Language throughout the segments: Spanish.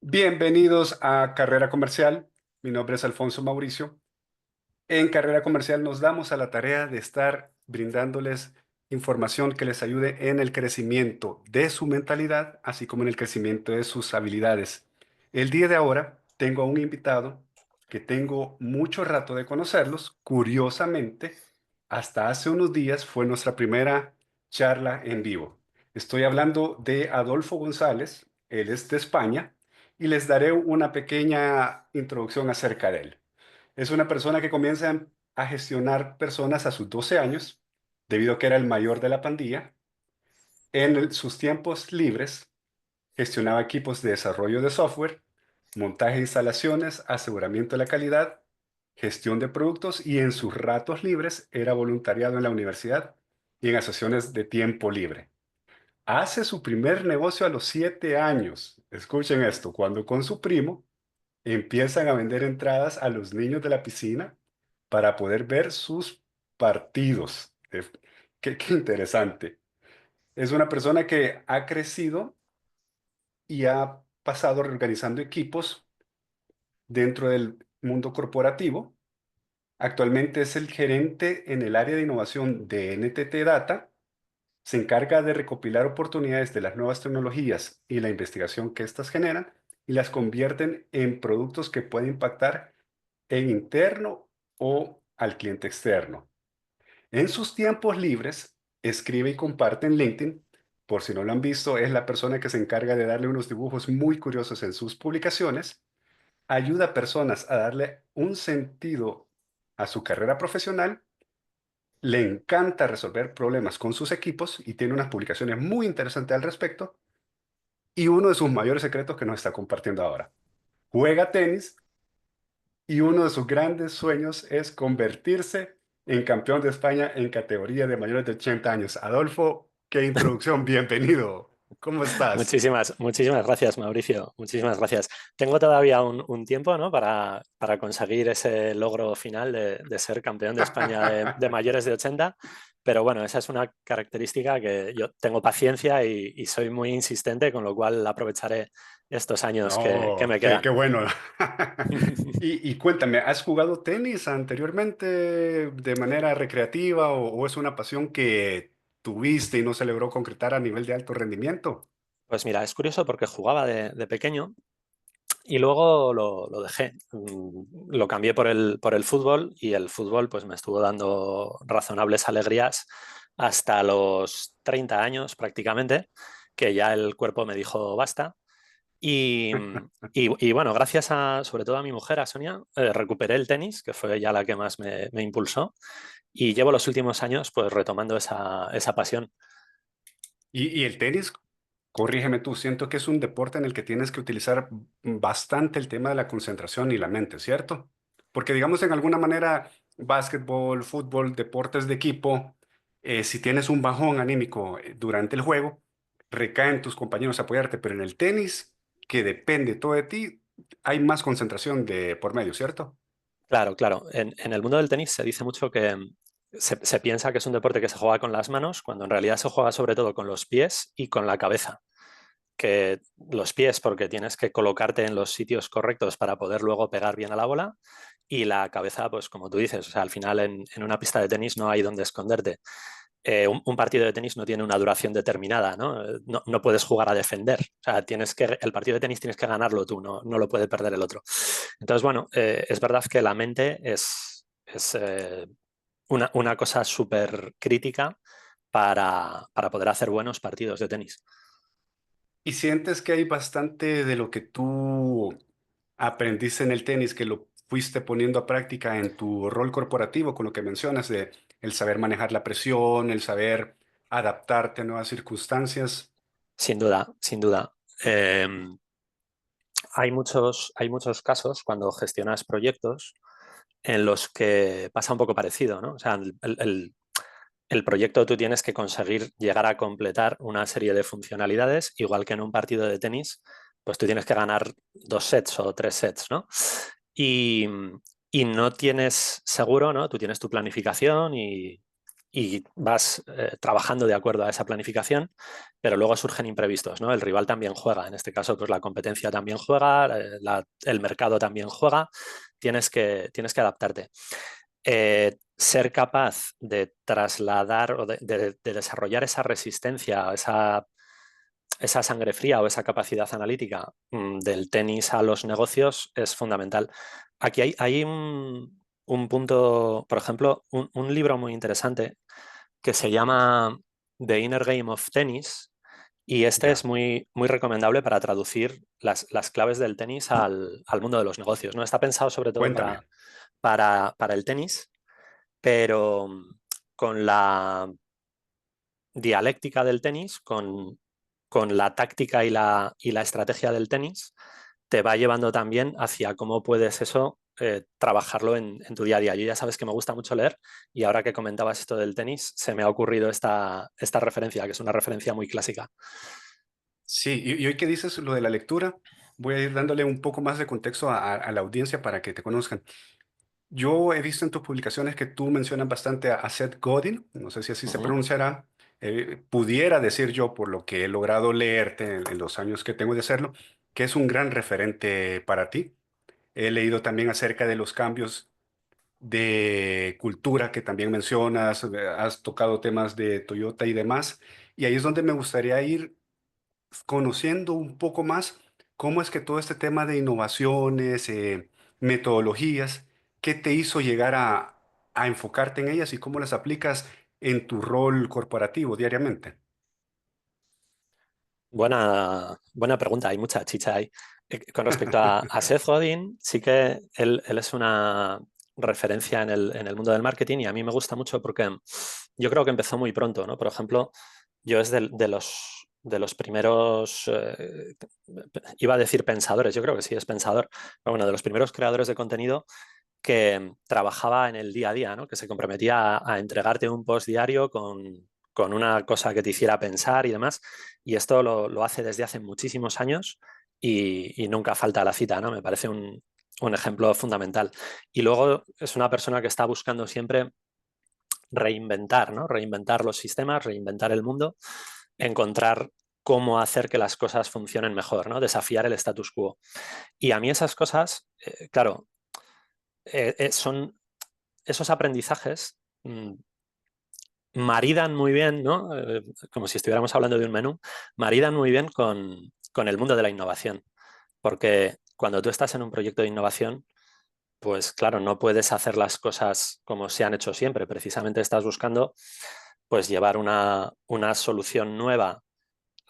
Bienvenidos a Carrera Comercial. Mi nombre es Alfonso Mauricio. En Carrera Comercial nos damos a la tarea de estar brindándoles información que les ayude en el crecimiento de su mentalidad, así como en el crecimiento de sus habilidades. El día de ahora tengo a un invitado que tengo mucho rato de conocerlos. Curiosamente, hasta hace unos días fue nuestra primera charla en vivo. Estoy hablando de Adolfo González. Él es de España y les daré una pequeña introducción acerca de él. Es una persona que comienza a gestionar personas a sus 12 años, debido a que era el mayor de la pandilla. En sus tiempos libres, gestionaba equipos de desarrollo de software, montaje de instalaciones, aseguramiento de la calidad, gestión de productos y en sus ratos libres era voluntariado en la universidad y en asociaciones de tiempo libre. Hace su primer negocio a los 7 años. Escuchen esto, cuando con su primo empiezan a vender entradas a los niños de la piscina para poder ver sus partidos. Qué interesante. Es una persona que ha crecido y ha pasado reorganizando equipos dentro del mundo corporativo. Actualmente es el gerente en el área de innovación de NTT Data. Se encarga de recopilar oportunidades de las nuevas tecnologías y la investigación que éstas generan y las convierten en productos que pueden impactar en interno o al cliente externo. En sus tiempos libres, escribe y comparte en LinkedIn. Por si no lo han visto, es la persona que se encarga de darle unos dibujos muy curiosos en sus publicaciones. Ayuda a personas a darle un sentido a su carrera profesional. Le encanta resolver problemas con sus equipos y tiene unas publicaciones muy interesantes al respecto. Y uno de sus mayores secretos que nos está compartiendo ahora. Juega tenis y uno de sus grandes sueños es convertirse en campeón de España en categoría de mayores de 80 años. Adolfo, qué introducción, bienvenido. ¿Cómo estás? Muchísimas gracias, Mauricio. Muchísimas gracias. Tengo todavía un tiempo, ¿no? para conseguir ese logro final de ser campeón de España de mayores de 80, pero bueno, esa es una característica que yo tengo paciencia y soy muy insistente, con lo cual aprovecharé estos años que No, me qué quedan. bueno. Y cuéntame, ¿has jugado tenis anteriormente de manera recreativa o es una pasión que tuviste y no se logró concretar a nivel de alto rendimiento? Pues mira, es curioso porque jugaba de pequeño y luego lo dejé. Lo cambié por el fútbol y el fútbol pues me estuvo dando razonables alegrías hasta los 30 años prácticamente, que ya el cuerpo me dijo basta. Y, y bueno, gracias sobre todo a mi mujer, a Sonia, recuperé el tenis, que fue ya la que más me impulsó, y llevo los últimos años pues retomando esa pasión. Y el tenis, corrígeme tú, siento que es un deporte en el que tienes que utilizar bastante el tema de la concentración y la mente, ¿cierto? Porque digamos en alguna manera, básquetbol, fútbol, deportes de equipo, si tienes un bajón anímico durante el juego, recaen tus compañeros a apoyarte, pero en el tenis, que depende todo de ti, hay más concentración de por medio, ¿cierto? Claro, claro. En el mundo del tenis se dice mucho que se piensa que es un deporte que se juega con las manos, cuando en realidad se juega sobre todo con los pies y con la cabeza. Que los pies porque tienes que colocarte en los sitios correctos para poder luego pegar bien a la bola, y la cabeza, pues como tú dices, o sea, al final en una pista de tenis no hay donde esconderte. Un partido de tenis no tiene una duración determinada, ¿no? No puedes jugar a defender. O sea, el partido de tenis tienes que ganarlo tú, no lo puede perder el otro. Entonces, bueno, es verdad que la mente es una cosa súper crítica para poder hacer buenos partidos de tenis. ¿Y sientes que hay bastante de lo que tú aprendiste en el tenis que lo fuiste poniendo a práctica en tu rol corporativo, con lo que mencionas de el saber manejar la presión, el saber adaptarte a nuevas circunstancias? Sin duda, sin duda. Eh, hay muchos casos cuando gestionas proyectos en los que pasa un poco parecido, ¿no? O sea, el proyecto tú tienes que conseguir llegar a completar una serie de funcionalidades, igual que en un partido de tenis, pues tú tienes que ganar 2 sets o 3 sets, ¿no? Y, y no tienes seguro, ¿no? Tú tienes tu planificación y vas trabajando de acuerdo a esa planificación, pero luego surgen imprevistos, ¿no? El rival también juega, en este caso, pues la competencia también juega, el mercado también juega, tienes que adaptarte. Ser capaz de trasladar o de desarrollar esa resistencia, esa sangre fría o esa capacidad analítica del tenis a los negocios es fundamental. Aquí hay un punto, por ejemplo, un libro muy interesante que se llama The Inner Game of Tennis y este es Ya, muy recomendable para traducir las claves del tenis al mundo de los negocios, ¿no? Está pensado sobre todo cuéntame. para el tenis, pero con la dialéctica del tenis, con la táctica y la estrategia del tenis, te va llevando también hacia cómo puedes eso trabajarlo en tu día a día. Yo ya sabes que me gusta mucho leer y ahora que comentabas esto del tenis, se me ha ocurrido esta referencia, que es una referencia muy clásica. Sí, y hoy que dices lo de la lectura, voy a ir dándole un poco más de contexto a la audiencia para que te conozcan. Yo he visto en tus publicaciones que tú mencionas bastante a Seth Godin, no sé si así se Ujú. pronunciará, pudiera decir yo, por lo que he logrado leerte en los años que tengo de hacerlo, que es un gran referente para ti. He leído también acerca de los cambios de cultura que también mencionas, has tocado temas de Toyota y demás, y ahí es donde me gustaría ir conociendo un poco más cómo es que todo este tema de innovaciones, metodologías, ¿qué te hizo llegar a enfocarte en ellas y cómo las aplicas en tu rol corporativo diariamente? Buena pregunta, hay mucha chicha ahí. Con respecto a Seth Godin, sí que él es una referencia en el mundo del marketing y a mí me gusta mucho porque yo creo que empezó muy pronto, ¿no? Por ejemplo, yo es de los primeros, iba a decir pensadores, yo creo que sí es pensador, pero bueno, de los primeros creadores de contenido que trabajaba en el día a día, ¿no? Que se comprometía a entregarte un post diario con una cosa que te hiciera pensar y demás. Y esto lo hace desde hace muchísimos años y nunca falta a la cita, ¿no? Me parece un ejemplo fundamental. Y luego es una persona que está buscando siempre reinventar, ¿no? Reinventar los sistemas, reinventar el mundo, encontrar cómo hacer que las cosas funcionen mejor, ¿no? Desafiar el status quo. Y a mí esas cosas, claro, son esos aprendizajes maridan muy bien, ¿no? Como si estuviéramos hablando de un menú, maridan muy bien con el mundo de la innovación. Porque cuando tú estás en un proyecto de innovación, pues claro, no puedes hacer las cosas como se han hecho siempre. Precisamente estás buscando pues llevar una solución nueva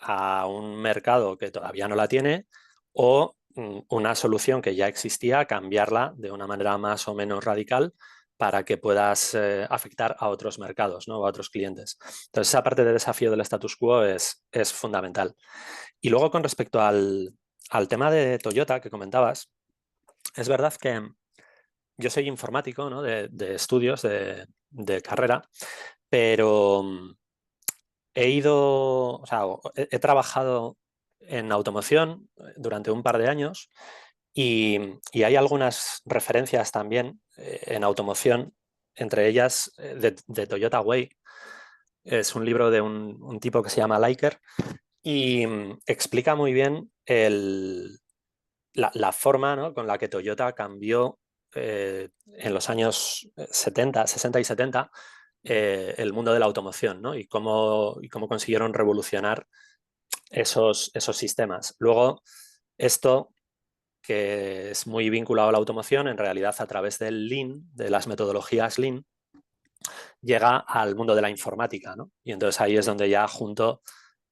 a un mercado que todavía no la tiene o una solución que ya existía, cambiarla de una manera más o menos radical para que puedas afectar a otros mercados, ¿no? O a otros clientes. Entonces, esa parte de desafío del status quo es fundamental. Y luego, con respecto al tema de Toyota que comentabas, es verdad que yo soy informático, ¿no? De estudios, de carrera, pero o sea, he trabajado en automoción durante un par de años y hay algunas referencias también en automoción, entre ellas de Toyota Way. Es un libro de un tipo que se llama Liker y explica muy bien la forma, ¿no? Con la que Toyota cambió en los años 70, 60 y 70 el mundo de la automoción, ¿no? Y cómo consiguieron revolucionar esos sistemas. Luego, esto que es muy vinculado a la automoción, en realidad a través del Lean, de las metodologías Lean, llega al mundo de la informática, ¿no? Y entonces ahí es donde ya junto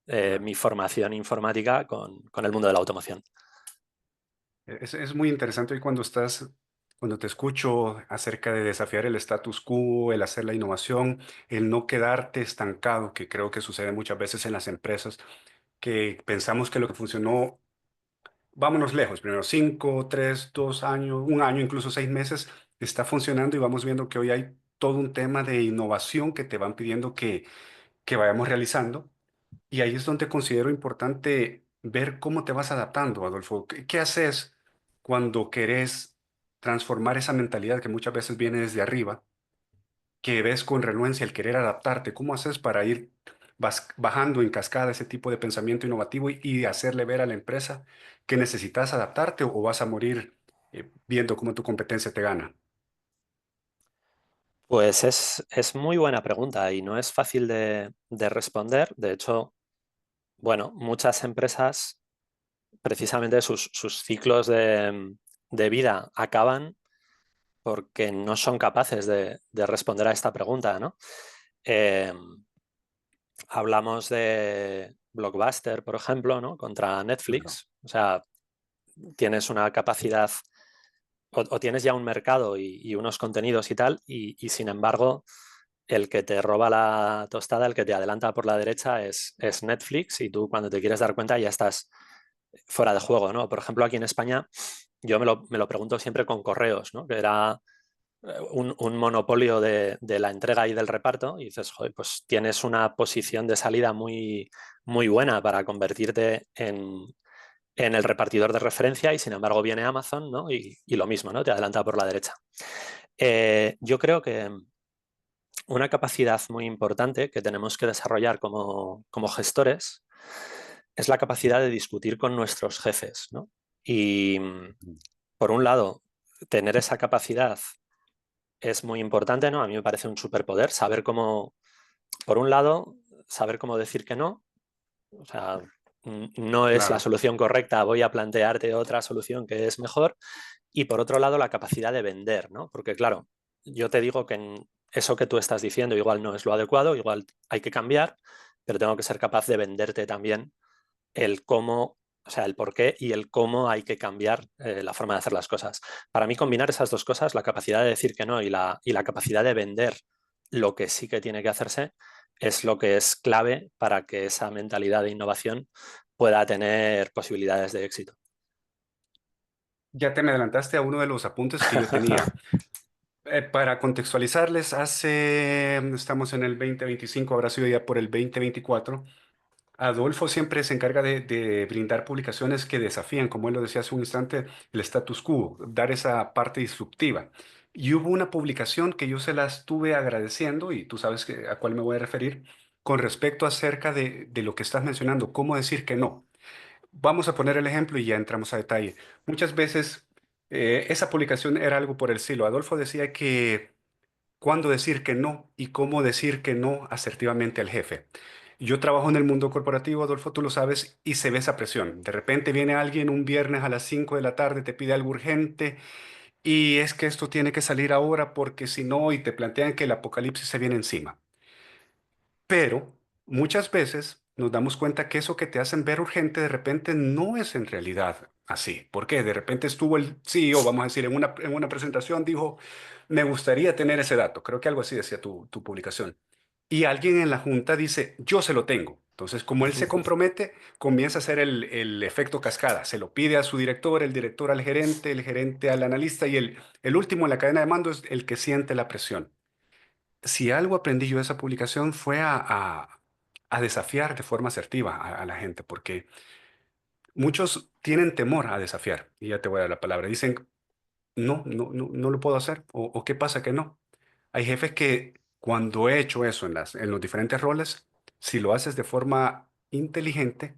Ya. mi formación informática con el mundo de la automoción. Es muy interesante hoy cuando te escucho acerca de desafiar el status quo, el hacer la innovación, el no quedarte estancado, que creo que sucede muchas veces en las empresas, que pensamos que lo que funcionó, vámonos lejos, primero 5, 3, 2 años, un año, incluso 6 meses, está funcionando y vamos viendo que hoy hay todo un tema de innovación que te van pidiendo que vayamos realizando. Y ahí es donde considero importante ver cómo te vas adaptando, Adolfo. ¿Qué haces cuando querés transformar esa mentalidad que muchas veces viene desde arriba? que ves con renuencia el querer adaptarte? ¿Cómo haces para ir bajando en cascada ese tipo de pensamiento innovativo y hacerle ver a la empresa que necesitas adaptarte o vas a morir viendo cómo tu competencia te gana? Pues es muy buena pregunta y no es fácil de responder. De hecho, bueno, muchas empresas, precisamente sus ciclos de vida acaban porque no son capaces de responder a esta pregunta, ¿no? Eh, Hablamos de Blockbuster, por ejemplo, ¿no? Contra Claro, Netflix. O sea, tienes una capacidad o tienes ya un mercado y unos contenidos y tal, y sin embargo, el que te roba la tostada, el que te adelanta por la derecha es Netflix, y tú cuando te quieres dar cuenta ya estás fuera de juego, ¿no? Por ejemplo, aquí en España yo me lo pregunto siempre con correos, ¿no? Que era un monopolio de la entrega y del reparto, y dices, joder, pues tienes una posición de salida muy buena para convertirte en el repartidor de referencia, y sin embargo viene Amazon, ¿no? Y lo mismo, ¿no? Te adelanta por la derecha. Yo creo que una capacidad muy importante que tenemos que desarrollar como gestores es la capacidad de discutir con nuestros jefes, ¿no? Y por un lado, tener esa capacidad es muy importante, ¿no? A mí me parece un superpoder saber cómo, por un lado, saber cómo decir que no. O sea, no es la claro. solución correcta, voy a plantearte otra solución que es mejor. Y por otro lado, la capacidad de vender, ¿no? Porque claro, yo te digo que en eso que tú estás diciendo igual no es lo adecuado, igual hay que cambiar, pero tengo que ser capaz de venderte también el cómo, o sea, el por qué y el cómo hay que cambiar la forma de hacer las cosas. Para mí, combinar esas dos cosas, la capacidad de decir que no y la capacidad de vender lo que sí que tiene que hacerse, es lo que es clave para que esa mentalidad de innovación pueda tener posibilidades de éxito. Ya te me adelantaste a uno de los apuntes que yo tenía. Para contextualizarles, estamos en el 2025, habrá sido ya por el 2024. Adolfo siempre se encarga de brindar publicaciones que desafían, como él lo decía hace un instante, el status quo, dar esa parte disruptiva. Y hubo una publicación que yo se la estuve agradeciendo, y tú sabes a cuál me voy a referir, con respecto acerca de lo que estás mencionando, cómo decir que no. Vamos a poner el ejemplo y ya entramos a detalle. Muchas veces esa publicación era algo por el estilo. Adolfo decía que cuándo decir que no y cómo decir que no asertivamente al jefe. Yo trabajo en el mundo corporativo, Adolfo, tú lo sabes, y se ve esa presión. De repente viene alguien un viernes a las 5 de la tarde, te pide algo urgente y es que esto tiene que salir ahora porque si no, y te plantean que el apocalipsis se viene encima. Pero muchas veces nos damos cuenta que eso que te hacen ver urgente de repente no es en realidad así. ¿Por qué? De repente estuvo el CEO, vamos a decir, en una presentación, dijo, me gustaría tener ese dato. Creo que algo así decía tu publicación. Y alguien en la junta dice, yo se lo tengo. Entonces, como él se compromete, comienza a hacer el efecto cascada. Se lo pide a su director, el director al gerente, el gerente al analista y el último en la cadena de mando es el que siente la presión. Si algo aprendí yo de esa publicación fue a desafiar de forma asertiva a la gente, porque muchos tienen temor a desafiar, y ya te voy a dar la palabra. Dicen, no, no, no, no lo puedo hacer, o qué pasa que no. Hay jefes que cuando he hecho eso en los diferentes roles, si lo haces de forma inteligente,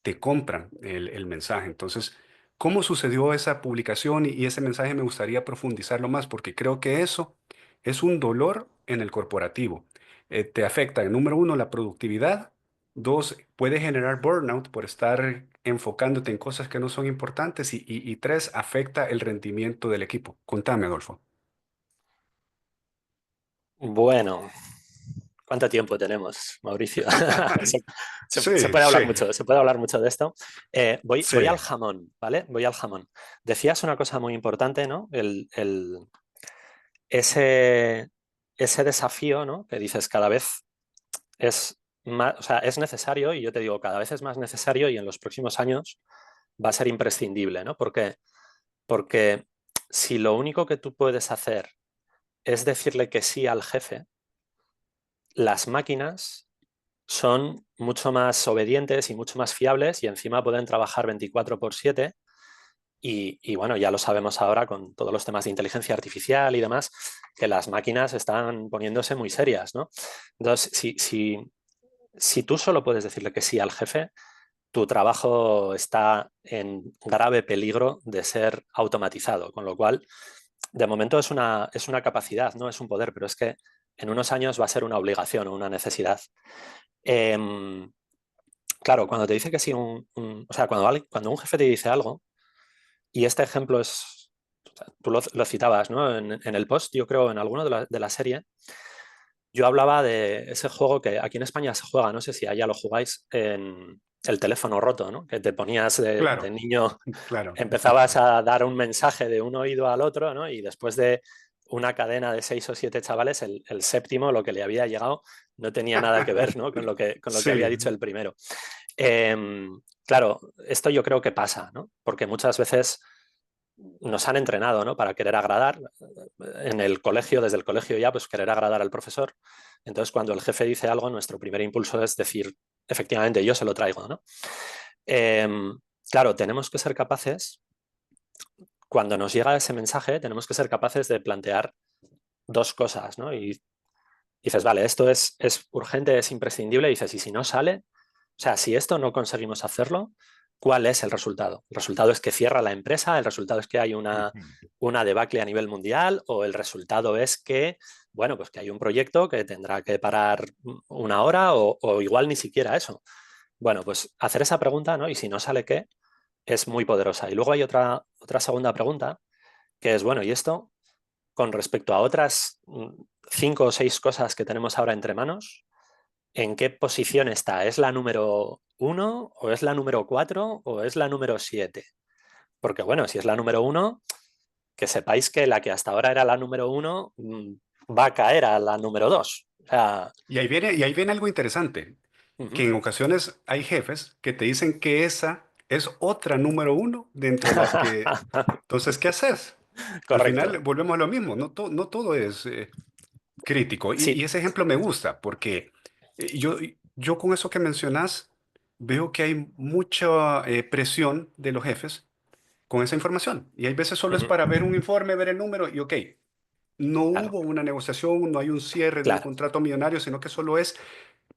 te compran el mensaje. Entonces, ¿cómo sucedió esa publicación y ese mensaje? Me gustaría profundizarlo más porque creo que eso es un dolor en el corporativo. Te afecta, número uno, la productividad. Dos, puede generar burnout por estar enfocándote en cosas que no son importantes. Y tres, afecta el rendimiento del equipo. Contame, Adolfo. Bueno, ¿cuánto tiempo tenemos, Mauricio? Se, se Sí, puede sí, hablar mucho, se puede hablar mucho de esto. Voy al sí. jamón, ¿vale? Voy al jamón. Decías una cosa muy importante, ¿no? Ese, ese desafío, ¿no? Que dices cada vez es más, o sea, es necesario, y yo te digo, cada vez es más necesario, y en los próximos años va a ser imprescindible, ¿no? Porque si lo único que tú puedes hacer es decirle que sí al jefe, las máquinas son mucho más obedientes y mucho más fiables, y encima pueden trabajar 24/7, Y bueno, ya lo sabemos ahora con todos los temas de inteligencia artificial y demás, que las máquinas están poniéndose muy serias, ¿no? Entonces, si tú solo puedes decirle que sí al jefe, tu trabajo está en grave peligro de ser automatizado, con lo cual, de momento es una capacidad, no es un poder, pero es que en unos años va a ser una obligación o una necesidad. Em, claro, cuando te dice que sí, o sea, cuando un jefe te dice algo, y este ejemplo es, o sea, tú lo citabas, ¿no? En el post, yo creo, en alguno de la serie, yo hablaba de ese juego que aquí en España se juega, no sé si allá lo jugáis, en el teléfono roto, ¿no? Que te ponías de Claro, niño, claro. empezabas a dar un mensaje de un oído al otro, ¿no? Y después de una cadena de 6 o 7 chavales, el séptimo, lo que le había llegado, no tenía nada que ver, ¿no? Con lo que había Sí, dicho el primero. Claro, esto yo creo que pasa, ¿no? Porque muchas veces nos han entrenado, ¿no? Para querer agradar. En el colegio, desde el colegio ya, pues querer agradar al profesor. Entonces, cuando el jefe dice algo, nuestro primer impulso es decir, efectivamente, yo se lo traigo, ¿no? Em, claro, tenemos que ser capaces, cuando nos llega ese mensaje, tenemos que ser capaces de plantear dos cosas, ¿no? Y dices, vale, esto es urgente, es imprescindible, y dices, y si no sale, o sea, si esto no conseguimos hacerlo, ¿cuál es el resultado? ¿El resultado es que cierra la empresa? ¿El resultado es que hay una debacle a nivel mundial? ¿O el resultado es que, bueno, pues que hay un proyecto que tendrá que parar una hora o igual ni siquiera eso? Bueno, pues hacer esa pregunta, ¿no? Y si no sale qué, es muy poderosa. Y luego hay otra segunda pregunta, que es, bueno, ¿y esto con respecto a otras 5 o 6 cosas que tenemos ahora entre manos? ¿En qué posición está? ¿Es la número 1 o es la número 4 o es la número 7? Porque bueno, si es la número 1, que sepáis que la que hasta ahora era la número 1 va a caer a la número 2. O sea, y ahí viene algo interesante, ujú. que en ocasiones hay jefes que te dicen que esa es otra número uno de entre las que... Entonces, ¿qué haces? Al final Correcto. volvemos a lo mismo, no todo es crítico. Y Sí. ese ejemplo me gusta porque yo con eso que mencionas veo que hay mucha presión de los jefes con esa información. Y hay veces solo es Ujú. para ver un informe, ver el número y ok, no Claro, hubo una negociación, no hay un cierre de un claro, contrato millonario, sino que solo es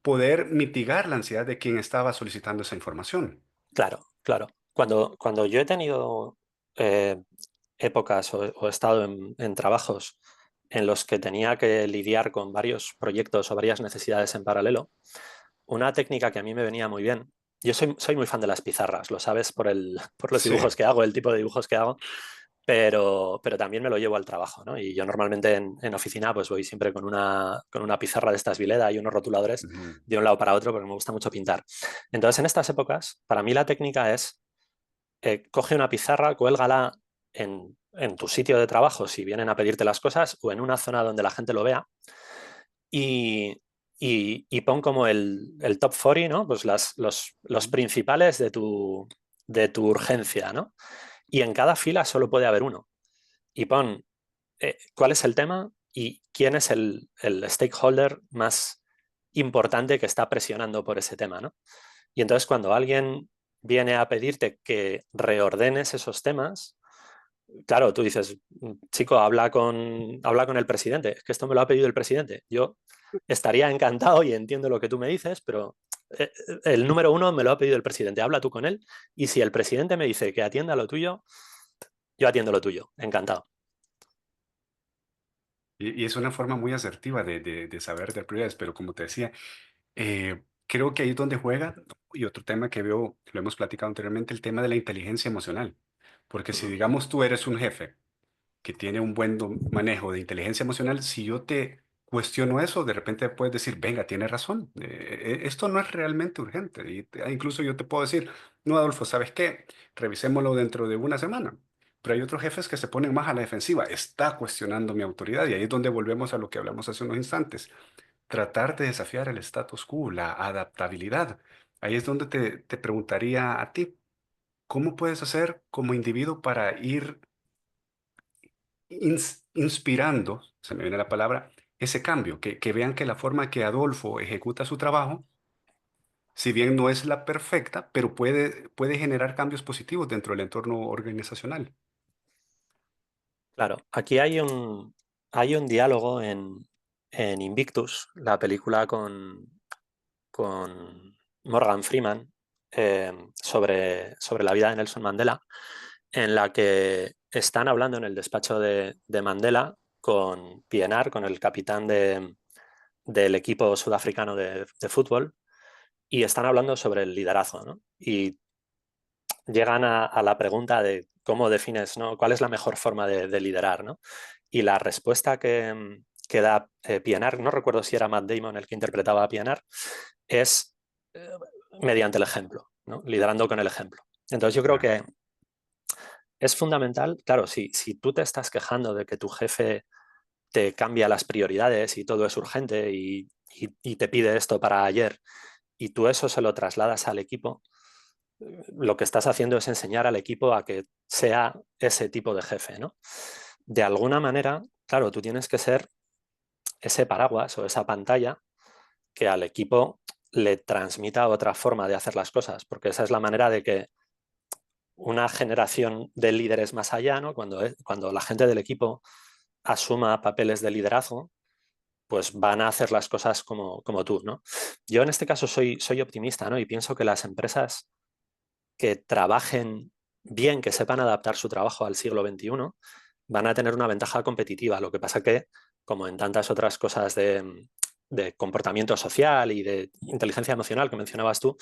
poder mitigar la ansiedad de quien estaba solicitando esa información. claro, claro. Cuando yo he tenido eh, épocas o he estado en trabajos en los que tenía que lidiar con varios proyectos o varias necesidades en paralelo, una técnica que a mí me venía muy bien. Yo soy muy fan de las pizarras, lo sabes por los dibujos Sí. que hago, el tipo de dibujos que hago, pero también me lo llevo al trabajo, ¿no? Y yo normalmente en oficina pues voy siempre con una pizarra de estas Vileda y unos rotuladores Ujú. de un lado para otro porque me gusta mucho pintar. Entonces, en estas épocas, para mí la técnica es, coge una pizarra, cuélgala en tu sitio de trabajo si vienen a pedirte las cosas o en una zona donde la gente lo vea y, y pon como el top 40, ¿no? Pues los Ujú. principales de tu urgencia, ¿no? Y en cada fila solo puede haber uno. Y pon cuál es el tema y quién es el stakeholder más importante que está presionando por ese tema, ¿no? Y entonces cuando alguien viene a pedirte que reordenes esos temas, claro, tú dices, chico, habla con el presidente. Es que esto me lo ha pedido el presidente. Yo estaría encantado y entiendo lo que tú me dices, pero el número 1 me lo ha pedido el presidente. Habla tú con él y si el presidente me dice que atienda lo tuyo, yo atiendo lo tuyo. Encantado. Y es una forma muy asertiva de saber de prioridades, pero como te decía, creo que ahí es donde juega, y otro tema que veo, lo hemos platicado anteriormente, el tema de la inteligencia emocional. Porque si Ujú. digamos tú eres un jefe que tiene un buen manejo de inteligencia emocional, si yo te cuestiono eso, de repente puedes decir, venga, tiene razón, esto no es realmente urgente. Incluso yo te puedo decir, no, Adolfo, ¿sabes qué? Revisémoslo dentro de una semana. Pero hay otros jefes que se ponen más a la defensiva, está cuestionando mi autoridad y ahí es donde volvemos a lo que hablamos hace unos instantes, tratar de desafiar el status quo, la adaptabilidad. Ahí es donde te preguntaría a ti, ¿cómo puedes hacer como individuo para ir inspirando, se me viene la palabra, ese cambio, que vean que la forma que Adolfo ejecuta su trabajo Si bien no es la perfecta, pero puede generar cambios positivos dentro del entorno organizacional. Claro, aquí hay un diálogo en Invictus, la película con Morgan Freeman, sobre la vida de Nelson Mandela, en la que están hablando en el despacho de Mandela con PNR, con el capitán del equipo sudafricano de fútbol, y están hablando sobre el liderazgo, ¿no? Y llegan a la pregunta de cómo defines, ¿no? ¿Cuál es la mejor forma de liderar, ¿no? Y la respuesta que da PNR, no recuerdo si era Matt Damon el que interpretaba a PNR, es eh, mediante el ejemplo, ¿no? Liderando con el ejemplo. Entonces yo creo Claro. que es fundamental, claro, si tú te estás quejando de que tu jefe te cambia las prioridades y todo es urgente y te pide esto para ayer y tú eso se lo trasladas al equipo, lo que estás haciendo es enseñar al equipo a que sea ese tipo de jefe, ¿no? De alguna manera, claro, tú tienes que ser ese paraguas o esa pantalla que al equipo le transmita otra forma de hacer las cosas, porque esa es la manera de que una generación de líderes más allá, ¿no? Cuando la gente del equipo asuma papeles de liderazgo, pues van a hacer las cosas como tú, ¿no? Yo en este caso soy optimista, ¿no? Y pienso que las empresas que trabajen bien, que sepan adaptar su trabajo al siglo XXI, van a tener una ventaja competitiva. Lo que pasa que, como en tantas otras cosas de comportamiento social y de inteligencia emocional que mencionabas tú,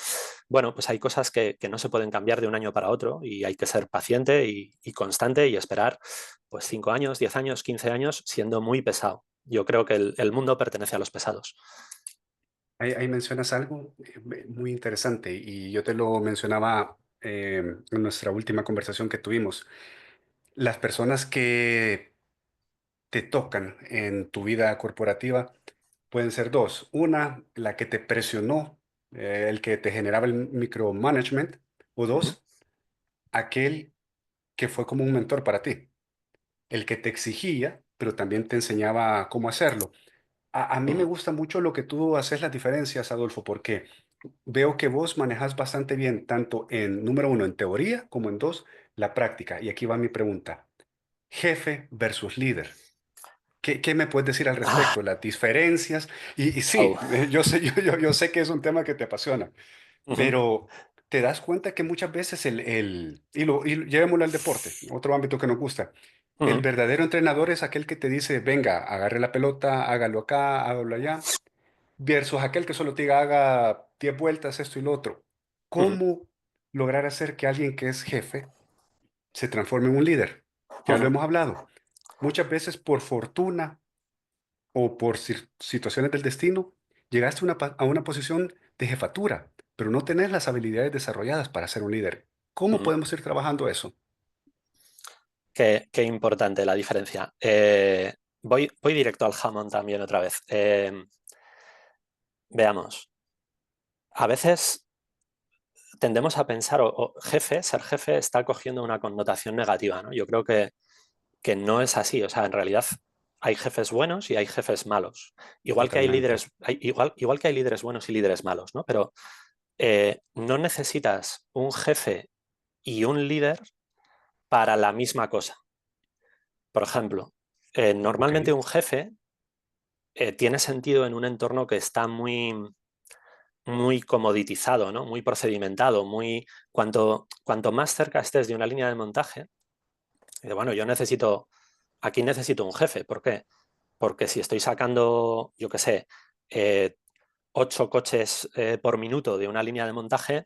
bueno, pues hay cosas que no se pueden cambiar de un año para otro y hay que ser paciente y constante y esperar pues 5 años, 10 años, 15 años siendo muy pesado. Yo creo que el mundo pertenece a los pesados. Ahí mencionas algo muy interesante y yo te lo mencionaba en nuestra última conversación que tuvimos. Las personas que te tocan en tu vida corporativa pueden ser dos. Una, la que te presionó, el que te generaba el micromanagement, o Uh -huh. dos, aquel que fue como un mentor para ti, el que te exigía, pero también te enseñaba cómo hacerlo. A Uh mí me -huh. gusta mucho lo que tú haces las diferencias, Adolfo, porque veo que vos manejas bastante bien, tanto en, número uno, en teoría, como en dos, la práctica. Y aquí va mi pregunta. Jefe versus líder. ¿Qué me puedes decir al Ah, respecto? Las diferencias. Y au. sí, yo sé, yo sé que es un tema que te apasiona, Uh -huh. pero te das cuenta que muchas veces llevémoslo al deporte, otro ámbito que nos gusta. Uh El -huh. verdadero entrenador es aquel que te dice, venga, agarre la pelota, hágalo acá, hágalo allá, versus aquel que solo te diga, haga 10 vueltas, esto y lo otro. Uh -huh. ¿Cómo lograr hacer que alguien que es jefe se transforme en un líder? Uh Ya lo -huh. hemos hablado. Muchas veces por fortuna o por situaciones del destino, llegaste a una posición de jefatura, pero no tenés las habilidades desarrolladas para ser un líder. Uh ¿Cómo -huh. podemos ir trabajando eso? Qué importante la diferencia. Voy directo al jamón también otra vez. Veamos. A veces tendemos a pensar, o jefe, ser jefe está cogiendo una connotación negativa, ¿no? Yo creo que no es así. O sea, en realidad hay jefes buenos y hay jefes malos. Igual que hay Totalmente. líderes, igual que hay líderes buenos y líderes malos, ¿no? Pero no necesitas un jefe y un líder para la misma cosa. Por ejemplo, Ok, normalmente un jefe tiene sentido en un entorno que está muy comoditizado, ¿no? Muy procedimentado, cuanto más cerca estés de una línea de montaje, bueno, aquí necesito un jefe. ¿Por qué? Porque si estoy sacando, yo qué sé, eh, 8 coches por minuto de una línea de montaje,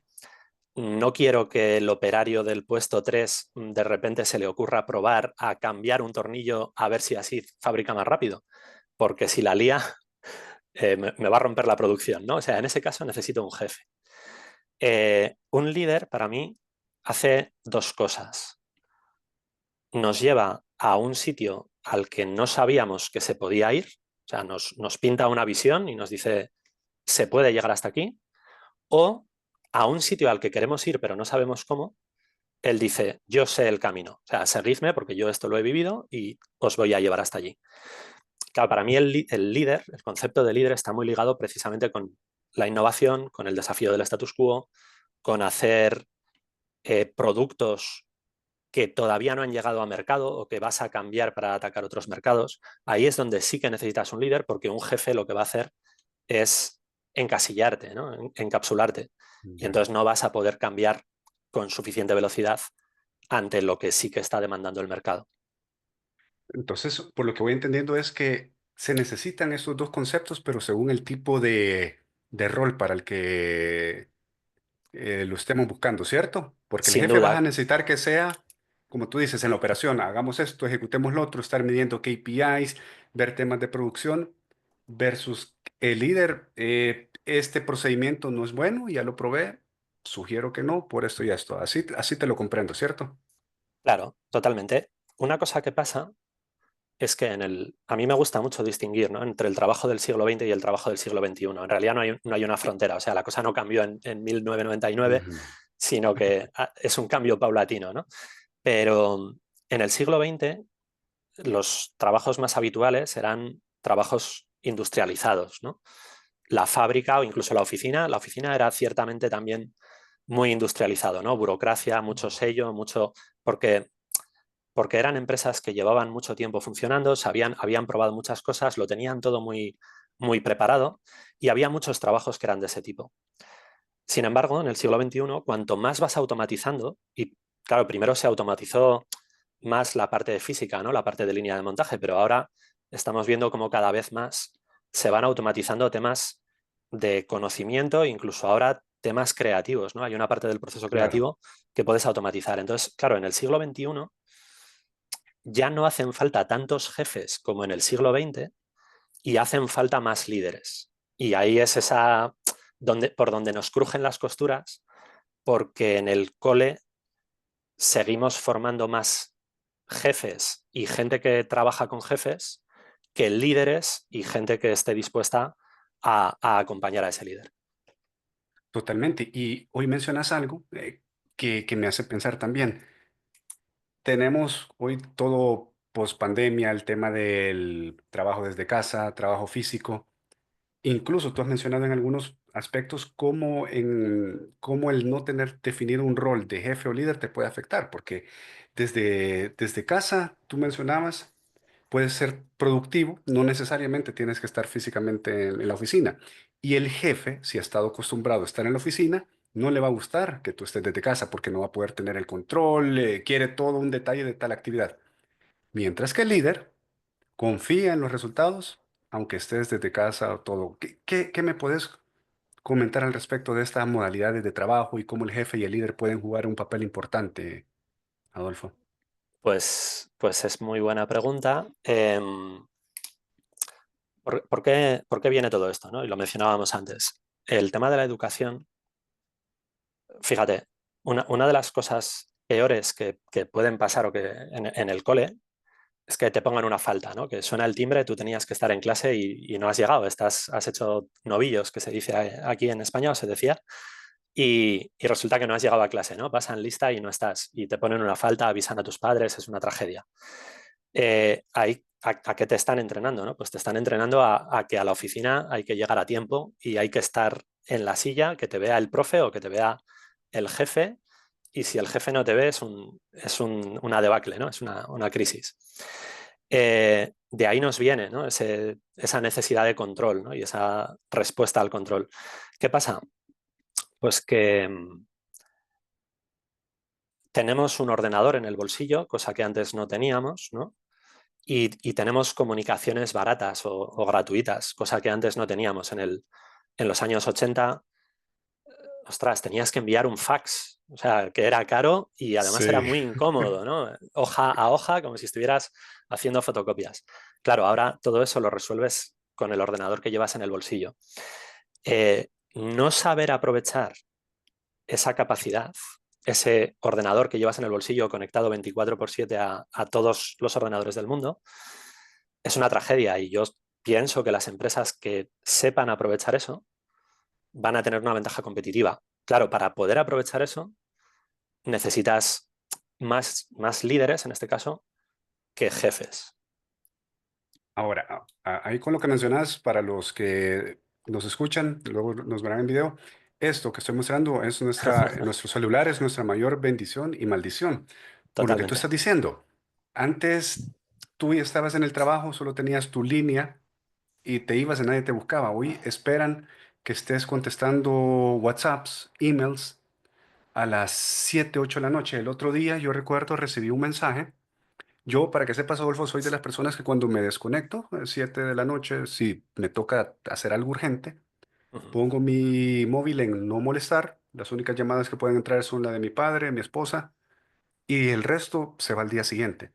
no quiero que el operario del puesto 3 de repente se le ocurra probar a cambiar un tornillo a ver si así fabrica más rápido, porque si la lía, me va a romper la producción, ¿no? O sea, en ese caso necesito un jefe. Un líder, para mí, hace dos cosas. Nos lleva a un sitio al que no sabíamos que se podía ir, o sea, nos pinta una visión y nos dice, se puede llegar hasta aquí, o a un sitio al que queremos ir pero no sabemos cómo, él dice, yo sé el camino, o sea, seguidme porque yo esto lo he vivido y os voy a llevar hasta allí. Claro, para mí el líder, el concepto de líder está muy ligado precisamente con la innovación, con el desafío del status quo, con hacer productos que todavía no han llegado a mercado o que vas a cambiar para atacar otros mercados. Ahí es donde sí que necesitas un líder, porque un jefe lo que va a hacer es encasillarte, ¿no? Encapsularte. Y Ya. entonces no vas a poder cambiar con suficiente velocidad ante lo que sí que está demandando el mercado. Entonces, por lo que voy entendiendo es que se necesitan estos dos conceptos, pero según el tipo de rol para el que lo estemos buscando, ¿cierto? Porque el Sin jefe vas a duda, necesitar que sea, como tú dices, en la operación, hagamos esto, ejecutemos lo otro, estar midiendo KPIs, ver temas de producción, versus el líder, este procedimiento no es bueno, ya lo probé, sugiero que no, por esto y esto. Así te lo comprendo, ¿cierto? claro, totalmente. Una cosa que pasa es que a mí me gusta mucho distinguir, ¿no?, entre el trabajo del siglo XX y el trabajo del siglo XXI. En realidad no hay una frontera, o sea, la cosa no cambió en 1999, Ujú. sino que es un cambio paulatino, ¿no? Pero en el siglo XX los trabajos más habituales eran trabajos industrializados, ¿no? La fábrica o incluso la oficina era ciertamente también muy industrializado, ¿no? Burocracia, mucho sello, mucho, porque porque eran empresas que llevaban mucho tiempo funcionando, habían probado muchas cosas, lo tenían todo muy, muy preparado y había muchos trabajos que eran de ese tipo. Sin embargo, en el siglo XXI, cuanto más vas automatizando, y claro, primero se automatizó más la parte de física, ¿no?, la parte de línea de montaje, pero ahora estamos viendo cómo cada vez más se van automatizando temas de conocimiento, incluso ahora temas creativos, ¿no? Hay una parte del proceso Claro, creativo que puedes automatizar. Entonces, claro, en el siglo XXI ya no hacen falta tantos jefes como en el siglo XX y hacen falta más líderes. Y ahí es por donde nos crujen las costuras, porque en el cole seguimos formando más jefes y gente que trabaja con jefes que líderes y gente que esté dispuesta a acompañar a ese líder. totalmente. Y hoy mencionas algo que me hace pensar también. Tenemos hoy todo post pandemia, el tema del trabajo desde casa, trabajo físico. Incluso tú has mencionado en algunos aspectos cómo el no tener definido un rol de jefe o líder te puede afectar, porque desde casa, tú mencionabas, puedes ser productivo, no necesariamente tienes que estar físicamente en la oficina. Y el jefe, si ha estado acostumbrado a estar en la oficina, no le va a gustar que tú estés desde casa porque no va a poder tener el control, quiere todo un detalle de tal actividad. Mientras que el líder confía en los resultados, aunque estés desde casa o todo. ¿Qué me puedes comentar al respecto de estas modalidades de trabajo y cómo el jefe y el líder pueden jugar un papel importante, Adolfo? Pues es muy buena pregunta. ¿Por qué viene todo esto, ¿no? Y lo mencionábamos antes. El tema de la educación, fíjate, una de las cosas peores que pueden pasar o que en el cole es que te pongan una falta, ¿no? Que suena el timbre, tú tenías que estar en clase y no has llegado, has hecho novillos, que se dice aquí en España, o se decía, y resulta que no has llegado a clase, ¿no? Pasan lista y no estás, y te ponen una falta, avisan a tus padres, es una tragedia. ¿A qué te están entrenando, no? Pues te están entrenando a que a la oficina hay que llegar a tiempo y hay que estar en la silla, que te vea el profe o que te vea el jefe, y si el jefe no te ve una debacle, ¿no? Es una crisis. De ahí nos viene, ¿no?, esa necesidad de control, ¿no?, y esa respuesta al control. ¿Qué pasa? Pues que tenemos un ordenador en el bolsillo, cosa que antes no teníamos, ¿no? Y tenemos comunicaciones baratas o gratuitas, cosa que antes no teníamos. En los años 80, ostras, tenías que enviar un fax, o sea, que era caro y además era Sí, muy incómodo, ¿no? Hoja a hoja, como si estuvieras haciendo fotocopias. Claro, ahora todo eso lo resuelves con el ordenador que llevas en el bolsillo. No saber aprovechar esa capacidad, ese ordenador que llevas en el bolsillo conectado 24/7 a todos los ordenadores del mundo, es una tragedia y yo pienso que las empresas que sepan aprovechar eso van a tener una ventaja competitiva. Claro, para poder aprovechar eso necesitas más líderes, en este caso, que jefes. ahora, ahí con lo que mencionas, para los que nos escuchan, luego nos verán en video. Esto que estoy mostrando es nuestro celular, es nuestra mayor bendición y maldición. Por lo que tú Totalmente. estás diciendo, antes tú ya estabas en el trabajo, solo tenías tu línea y te ibas y nadie te buscaba. Hoy esperan que estés contestando WhatsApps, emails a las 7 8 de la noche. El otro día yo recuerdo recibí un mensaje. Yo, para que sepas, Adolfo, soy de las personas que cuando me desconecto, 7 de la noche, si me toca hacer algo urgente, Ujú, pongo mi móvil en no molestar. Las únicas llamadas que pueden entrar son la de mi padre, mi esposa, y el resto se va al día siguiente.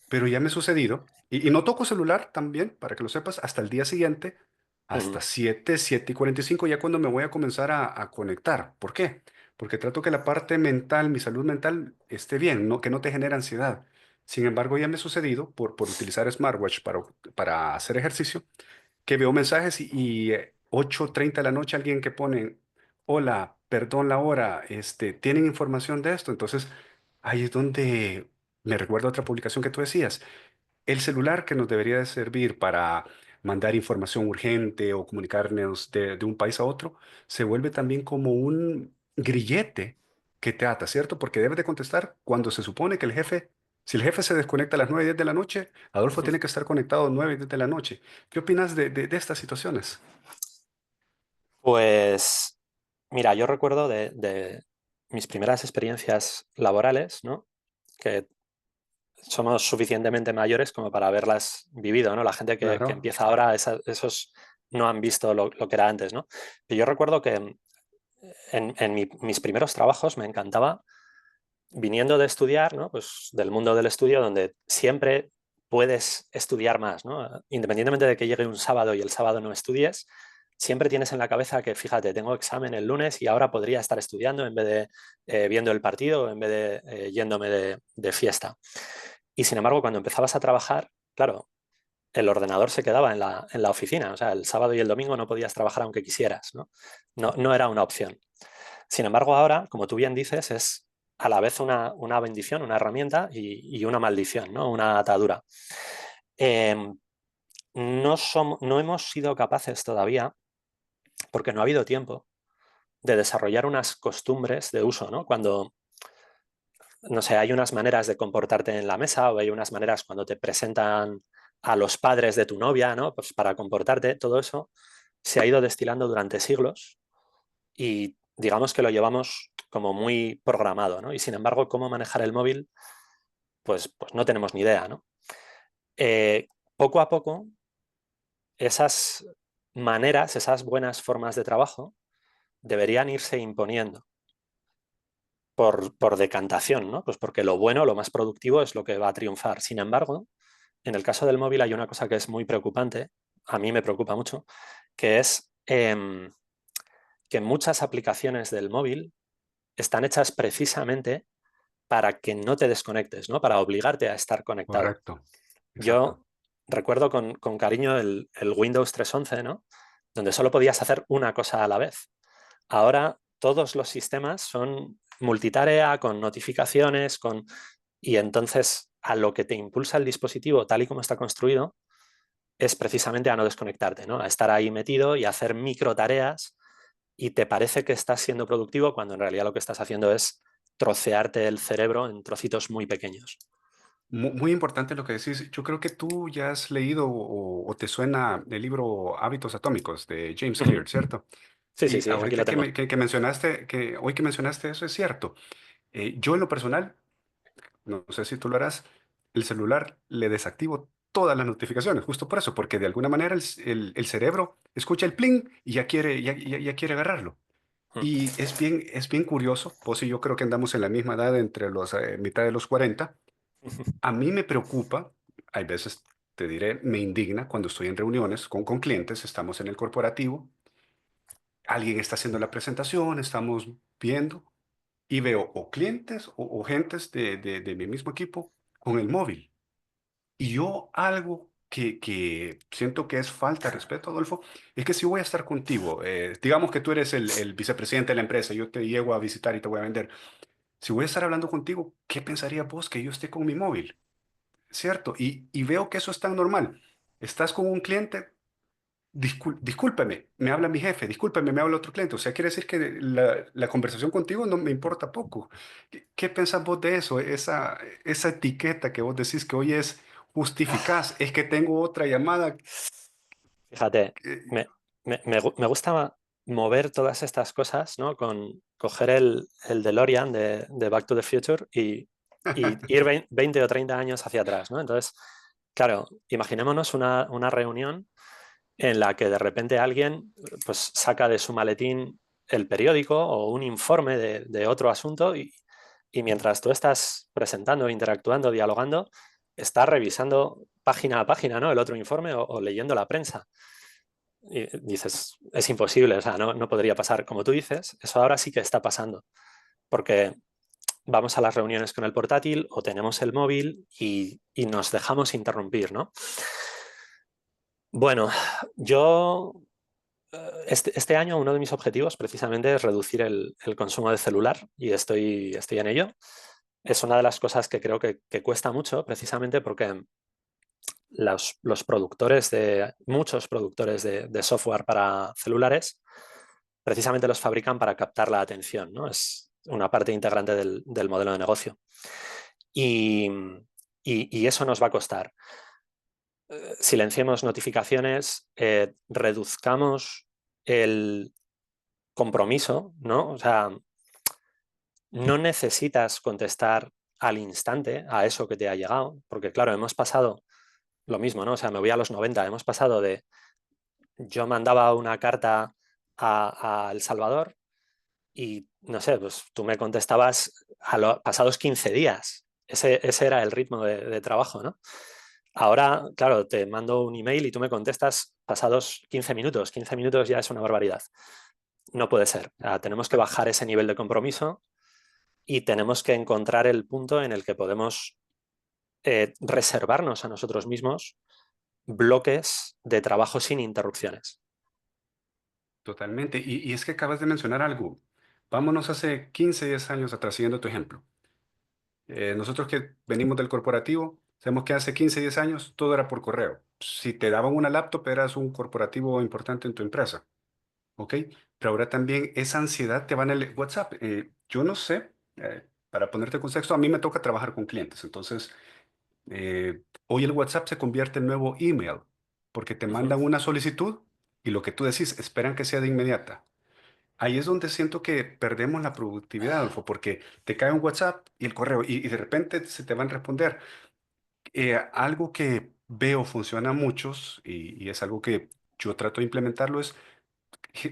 Pero ya me ha sucedido, y no toco celular también, para que lo sepas, hasta el día siguiente, hasta ujú, 7 7:45, ya cuando me voy a comenzar a conectar. ¿Por qué? Porque trato que la parte mental, mi salud mental, esté bien, no, que no te genere ansiedad. Sin embargo, ya me ha sucedido por utilizar smartwatch para hacer ejercicio, que veo mensajes y 8:30 de la noche alguien que pone, hola, perdón la hora, ¿tienen información de esto? Entonces, ahí es donde me recuerda otra publicación que tú decías. El celular que nos debería de servir para mandar información urgente o comunicarnos de un país a otro, se vuelve también como un grillete que te ata, ¿cierto? Porque debes de contestar cuando se supone que si el jefe se desconecta a las 9 10 de la noche, Adolfo ujú. tiene que estar conectado a 9 10 de la noche. ¿Qué opinas de estas situaciones? Pues mira, yo recuerdo de mis primeras experiencias laborales, ¿no? Que somos suficientemente mayores como para haberlas vivido, ¿no? La gente que Claro, empieza ahora, esos no han visto lo que era antes, ¿no? Pero yo recuerdo que mis primeros trabajos me encantaba, viniendo de estudiar, ¿no? Pues del mundo del estudio, donde siempre puedes estudiar más, ¿no? Independientemente de que llegue un sábado y el sábado no estudies, siempre tienes en la cabeza que, fíjate, tengo examen el lunes y ahora podría estar estudiando en vez de viendo el partido, en vez de yéndome de fiesta. Y sin embargo, cuando empezabas a trabajar, claro, el ordenador se quedaba en la oficina. O sea, el sábado y el domingo no podías trabajar aunque quisieras, ¿no? No, no era una opción. Sin embargo, ahora, como tú bien dices, es a la vez una bendición, una herramienta y una maldición, ¿no? Una atadura. Eh, no hemos sido capaces todavía, porque no ha habido tiempo, de desarrollar unas costumbres de uso, ¿no? Cuando, no sé, hay unas maneras de comportarte en la mesa o hay unas maneras cuando te presentan a los padres de tu novia, ¿no? Pues para comportarte, todo eso se ha ido destilando durante siglos y digamos que lo llevamos como muy programado, ¿no? Y sin embargo, cómo manejar el móvil, pues no tenemos ni idea, ¿no? Poco a poco, esas maneras, esas buenas formas de trabajo deberían irse imponiendo por decantación, ¿no? Pues porque lo bueno, lo más productivo es lo que va a triunfar. Sin embargo, en el caso del móvil hay una cosa que es muy preocupante, a mí me preocupa mucho, que es que muchas aplicaciones del móvil están hechas precisamente para que no te desconectes, ¿no? Para obligarte a estar conectado. correcto, exacto. Yo recuerdo con cariño el Windows 3.11, ¿no? Donde solo podías hacer una cosa a la vez. Ahora todos los sistemas son multitarea, con notificaciones, y entonces a lo que te impulsa el dispositivo tal y como está construido es precisamente a no desconectarte, ¿no? A estar ahí metido y a hacer micro tareas y te parece que estás siendo productivo cuando en realidad lo que estás haciendo es trocearte el cerebro en trocitos muy pequeños. Muy importante lo que decís. Yo creo que tú ya has leído o te suena el libro Hábitos Atómicos de James Ujú. Clear, ¿cierto? Sí, sí, Y sí, aquí lo ahorita tengo. que mencionaste, hoy que mencionaste eso es cierto. Yo en lo personal, no sé si tú lo harás, el celular le desactivo todas las notificaciones, justo por eso, porque de alguna manera el cerebro escucha el pling y ya quiere agarrarlo. Mm. Y es bien curioso, vos y yo creo que andamos en la misma edad, entre los mitad de los 40. A mí me preocupa, hay veces, te diré, me indigna cuando estoy en reuniones con clientes, estamos en el corporativo, alguien está haciendo la presentación, estamos viendo y veo o clientes o gentes de mi mismo equipo con el móvil. Y yo algo que siento que es falta de respeto, Adolfo, es que si voy a estar contigo, digamos que tú eres el vicepresidente de la empresa, yo te llego a visitar y te voy a vender. Si voy a estar hablando contigo, ¿qué pensaría vos que yo esté con mi móvil? ¿Cierto? Y veo que eso es tan normal. Estás con un cliente, Discúlpeme, me habla mi jefe, discúlpeme, me habla otro cliente. O sea, quiere decir que la conversación contigo no me importa poco. ¿Qué pensás vos de eso? Esa etiqueta que vos decís que hoy es justificás, es que tengo otra llamada. Fíjate, que- me gusta mover todas estas cosas, ¿no? Con coger el DeLorean de Back to the Future y ir 20 o 30 años hacia atrás, ¿no? Entonces, claro, imaginémonos una reunión en la que de repente alguien pues, saca de su maletín el periódico o un informe de otro asunto y mientras tú estás presentando, interactuando, dialogando, estás revisando página a página, ¿no? El otro informe o leyendo la prensa. Y dices, es imposible, o sea, no podría pasar. Como tú dices, eso ahora sí que está pasando, porque vamos a las reuniones con el portátil o tenemos el móvil y nos dejamos interrumpir, ¿no? Bueno, yo este año uno de mis objetivos precisamente es reducir el consumo de celular y estoy en ello. Es una de las cosas que creo que cuesta mucho precisamente porque los productores muchos productores de software para celulares precisamente los fabrican para captar la atención, ¿no? Es una parte integrante del modelo de negocio. Y, y eso nos va a costar. Silenciemos notificaciones, reduzcamos el compromiso, ¿no? O sea, no necesitas contestar al instante a eso que te ha llegado, porque claro, hemos pasado lo mismo, ¿no? O sea, me voy a los 90, hemos pasado de yo mandaba una carta a El Salvador y no sé, pues tú me contestabas pasados 15 días. Ese era el ritmo de trabajo, ¿no? Ahora, claro, te mando un email y tú me contestas pasados 15 minutos. 15 minutos ya es una barbaridad. No puede ser. O sea, tenemos que bajar ese nivel de compromiso y tenemos que encontrar el punto en el que podemos reservarnos a nosotros mismos bloques de trabajo sin interrupciones. Totalmente. Y es que acabas de mencionar algo. Vámonos hace 15, 10 años atrás, siguiendo tu ejemplo. Nosotros que venimos del corporativo, sabemos que hace 15, 10 años todo era por correo. Si te daban una laptop, eras un corporativo importante en tu empresa. ¿Ok? Pero ahora también esa ansiedad te va en el WhatsApp. Yo no sé, para ponerte en contexto, a mí me toca trabajar con clientes. Entonces, hoy el WhatsApp se convierte en nuevo email, porque te Ujú. mandan una solicitud y lo que tú decís, esperan que sea de inmediata. Ahí es donde siento que perdemos la productividad, Adolfo, porque te cae un WhatsApp y el correo y de repente se te van a responder. Algo que veo funciona a muchos y es algo que yo trato de implementarlo es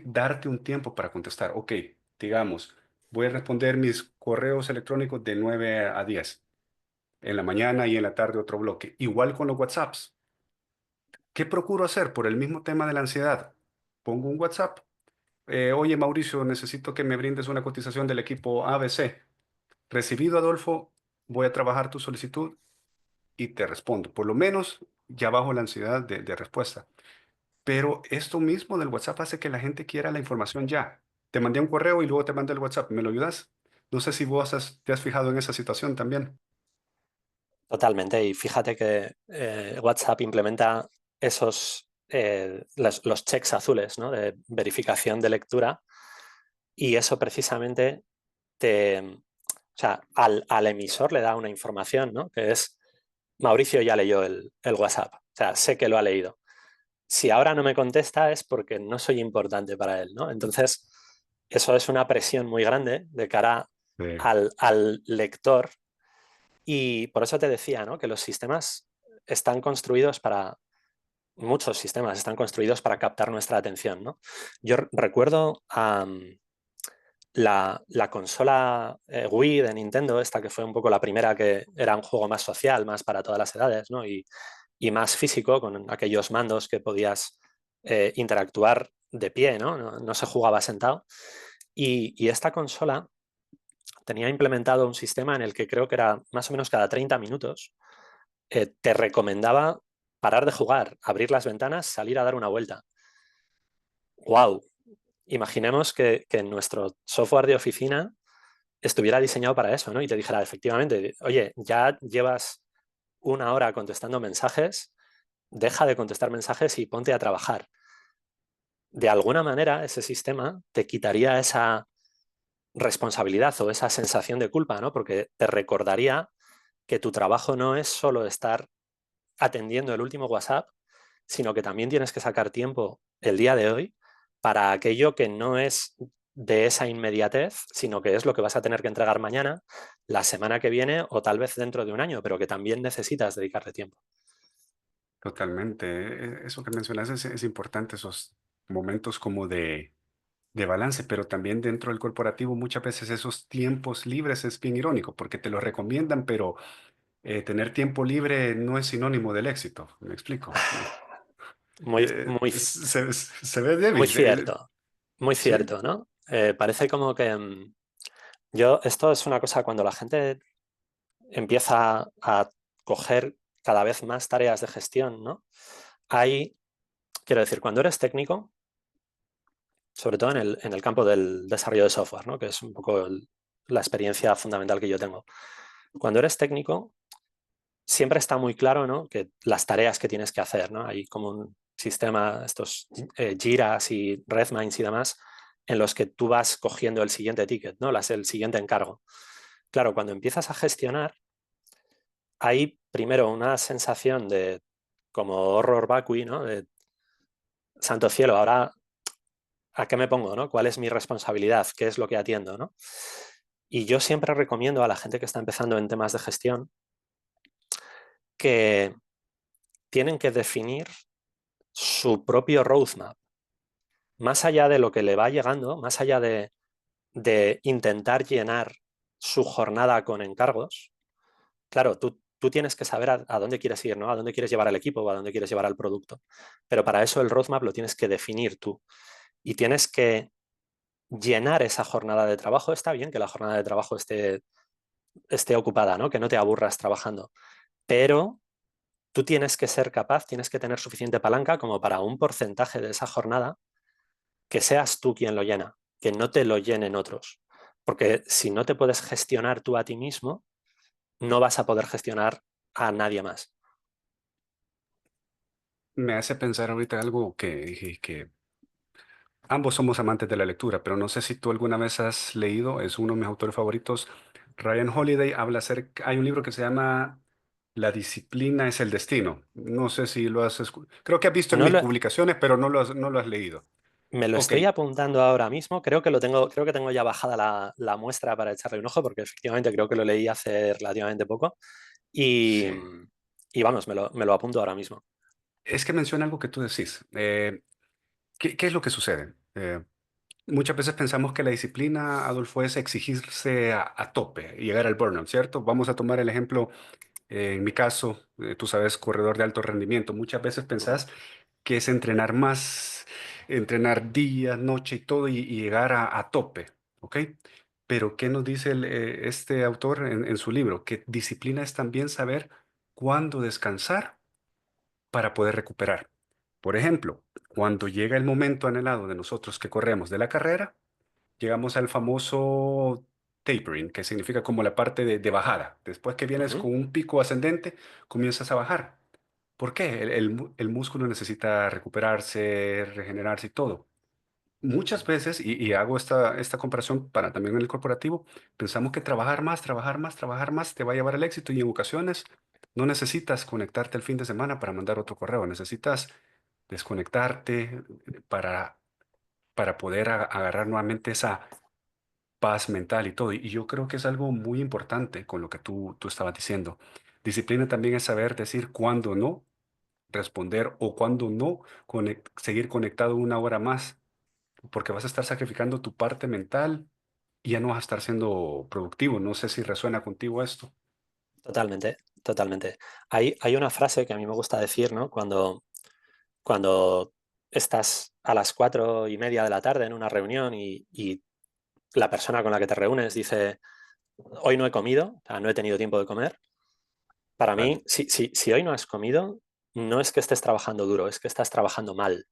darte un tiempo para contestar. Ok, digamos, voy a responder mis correos electrónicos de 9 a 10 en la mañana y en la tarde otro bloque. Igual con los WhatsApps. ¿Qué procuro hacer por el mismo tema de la ansiedad? Pongo un WhatsApp. Oye, Mauricio, necesito que me brindes una cotización del equipo ABC. Recibido, Adolfo, voy a trabajar tu solicitud y te respondo. Por lo menos ya bajo la ansiedad de respuesta. Pero esto mismo del WhatsApp hace que la gente quiera la información ya. Te mandé un correo y luego te mandé el WhatsApp. ¿Me lo ayudas? No sé si vos te has fijado en esa situación también. Totalmente. Y fíjate que WhatsApp implementa los checks azules, ¿no? De verificación de lectura y eso precisamente o sea, al emisor le da una información, ¿no? Que es, Mauricio ya leyó el WhatsApp, o sea, sé que lo ha leído. Si ahora no me contesta es porque no soy importante para él, ¿no? Entonces, eso es una presión muy grande de cara Sí. al lector y por eso te decía, ¿no? Que los sistemas están construidos muchos sistemas están construidos para captar nuestra atención, ¿no? Yo recuerdo la consola Wii de Nintendo, esta que fue un poco la primera que era un juego más social, más para todas las edades, ¿no? Y más físico, con aquellos mandos que podías interactuar de pie, ¿no? No se jugaba sentado. Y esta consola tenía implementado un sistema en el que creo que era más o menos cada 30 minutos te recomendaba parar de jugar, abrir las ventanas, salir a dar una vuelta. ¡Wow! Imaginemos que nuestro software de oficina estuviera diseñado para eso, ¿no? Y te dijera, efectivamente, oye, ya llevas una hora contestando mensajes, deja de contestar mensajes y ponte a trabajar. de alguna manera ese sistema te quitaría esa responsabilidad o esa sensación de culpa, ¿no? Porque te recordaría que tu trabajo no es solo estar atendiendo el último WhatsApp, sino que también tienes que sacar tiempo el día de hoy para aquello que no es de esa inmediatez, sino que es lo que vas a tener que entregar mañana, la semana que viene o tal vez dentro de un año, pero que también necesitas dedicarle tiempo. Totalmente. Eso que mencionas es importante, esos momentos como de balance, pero también dentro del corporativo muchas veces esos tiempos libres es bien irónico porque te lo recomiendan, pero tener tiempo libre no es sinónimo del éxito. ¿Me explico? Muy, muy, Se ve muy débil. muy Sí, cierto, ¿no? Parece como que yo, esto es una cosa cuando la gente empieza a coger cada vez más tareas de gestión, ¿no? Hay, quiero decir, cuando eres técnico, sobre todo en el campo del desarrollo de software, ¿no? Que es un poco la experiencia fundamental que yo tengo. Cuando eres técnico, siempre está muy claro, ¿no? Que las tareas que tienes que hacer, ¿no? Hay como un sistema, estos Jiras y Redmines y demás, en los que tú vas cogiendo el siguiente ticket, ¿no? El siguiente encargo. Claro, cuando empiezas a gestionar, hay primero una sensación de como horror vacui, ¿no? De santo cielo, ahora ¿a qué me pongo, no? ¿Cuál es mi responsabilidad? ¿Qué es lo que atiendo, no? Y yo siempre recomiendo a la gente que está empezando en temas de gestión que tienen que definir su propio roadmap, más allá de lo que le va llegando, más allá de intentar llenar su jornada con encargos. Claro, tú tienes que saber a dónde quieres ir, ¿no? A dónde quieres llevar al equipo o a dónde quieres llevar al producto. Pero para eso el roadmap lo tienes que definir tú y tienes que llenar esa jornada de trabajo. Está bien que la jornada de trabajo esté ocupada, ¿no? Que no te aburras trabajando. Pero tú tienes que ser capaz, tienes que tener suficiente palanca como para un porcentaje de esa jornada que seas tú quien lo llena, que no te lo llenen otros. Porque si no te puedes gestionar tú a ti mismo, no vas a poder gestionar a nadie más. me hace pensar ahorita algo que ambos somos amantes de la lectura, pero no sé si tú alguna vez has leído, es uno de mis autores favoritos, Ryan Holiday, habla acerca, hay un libro que se llama La disciplina es el destino. No sé si lo has escuchado, creo que has visto en No mis lo, publicaciones, pero no lo has leído. Me lo Ok, estoy apuntando ahora mismo. Creo que tengo ya bajada la muestra para echarle un ojo, porque efectivamente creo que lo leí hace relativamente poco. Y, sí. y vamos, me lo apunto ahora mismo. Es que menciona algo que tú decís. ¿Qué es lo que sucede? Muchas veces pensamos que la disciplina, Adolfo, es exigirse a tope y llegar al burnout, ¿cierto? Vamos a tomar el ejemplo, en mi caso, tú sabes, corredor de alto rendimiento. Muchas veces Ujú. pensás que es entrenar más, entrenar día, noche y todo y llegar a tope, ¿ok? Pero ¿qué nos dice este autor en su libro? Que disciplina es también saber cuándo descansar para poder recuperar. Por ejemplo, cuando llega el momento anhelado de nosotros que corremos de la carrera, llegamos al famoso tapering, que significa como la parte de bajada. Después que vienes Ujú. con un pico ascendente, comienzas a bajar. ¿Por qué? El músculo necesita recuperarse, regenerarse y todo. Muchas veces, y hago esta comparación para también en el corporativo, pensamos que trabajar más te va a llevar al éxito y en ocasiones no necesitas conectarte el fin de semana para mandar otro correo, necesitas desconectarte para, para poder agarrar nuevamente esa paz mental y todo. Y yo creo que es algo muy importante con lo que tú estabas diciendo. Disciplina también es saber decir cuándo no responder o cuándo no seguir conectado una hora más, porque vas a estar sacrificando tu parte mental y ya no vas a estar siendo productivo. No sé si resuena contigo esto. Totalmente, totalmente. Hay una frase que a mí me gusta decir, ¿no? Cuando estás a las 4:30 de la tarde en una reunión y la persona con la que te reúnes dice, hoy no he comido, o sea, no he tenido tiempo de comer. Para Vale. mí, si hoy no has comido, no es que estés trabajando duro, es que estás trabajando mal.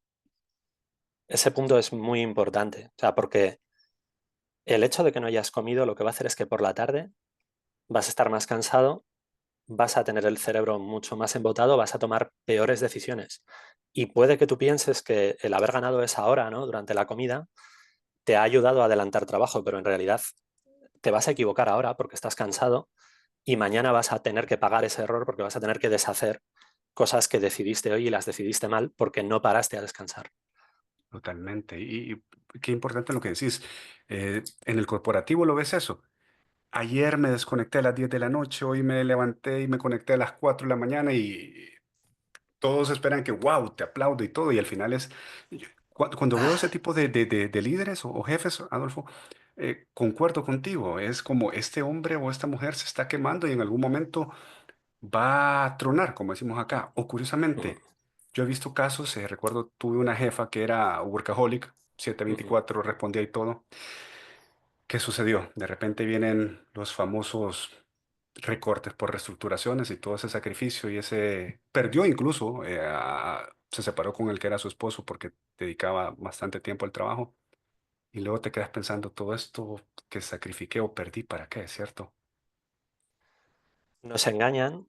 Ese punto es muy importante, o sea, porque el hecho de que no hayas comido lo que va a hacer es que por la tarde vas a estar más cansado, vas a tener el cerebro mucho más embotado, vas a tomar peores decisiones. Y puede que tú pienses que el haber ganado esa hora, ¿no? Durante la comida te ha ayudado a adelantar trabajo, pero en realidad te vas a equivocar ahora porque estás cansado y mañana vas a tener que pagar ese error porque vas a tener que deshacer cosas que decidiste hoy y las decidiste mal porque no paraste a descansar. Totalmente. Y qué importante lo que decís. En el corporativo lo ves eso. Ayer me desconecté a las 10 de la noche, hoy me levanté y me conecté a las 4 de la mañana y todos esperan que, wow, te aplaudo y todo. Y al final es, cuando veo ese tipo de líderes o jefes, Adolfo, concuerdo contigo. Es como este hombre o esta mujer se está quemando y en algún momento va a tronar, como decimos acá. O Mm, curiosamente, yo he visto casos, recuerdo, tuve una jefa que era workaholic, ujú. 7/24, respondía y todo. ¿Qué sucedió? De repente vienen los famosos recortes por reestructuraciones y todo ese sacrificio y ese perdió incluso, se separó con el que era su esposo porque dedicaba bastante tiempo al trabajo y luego te quedas pensando todo esto que sacrifiqué o perdí, ¿para qué? ¿Cierto? Nos engañan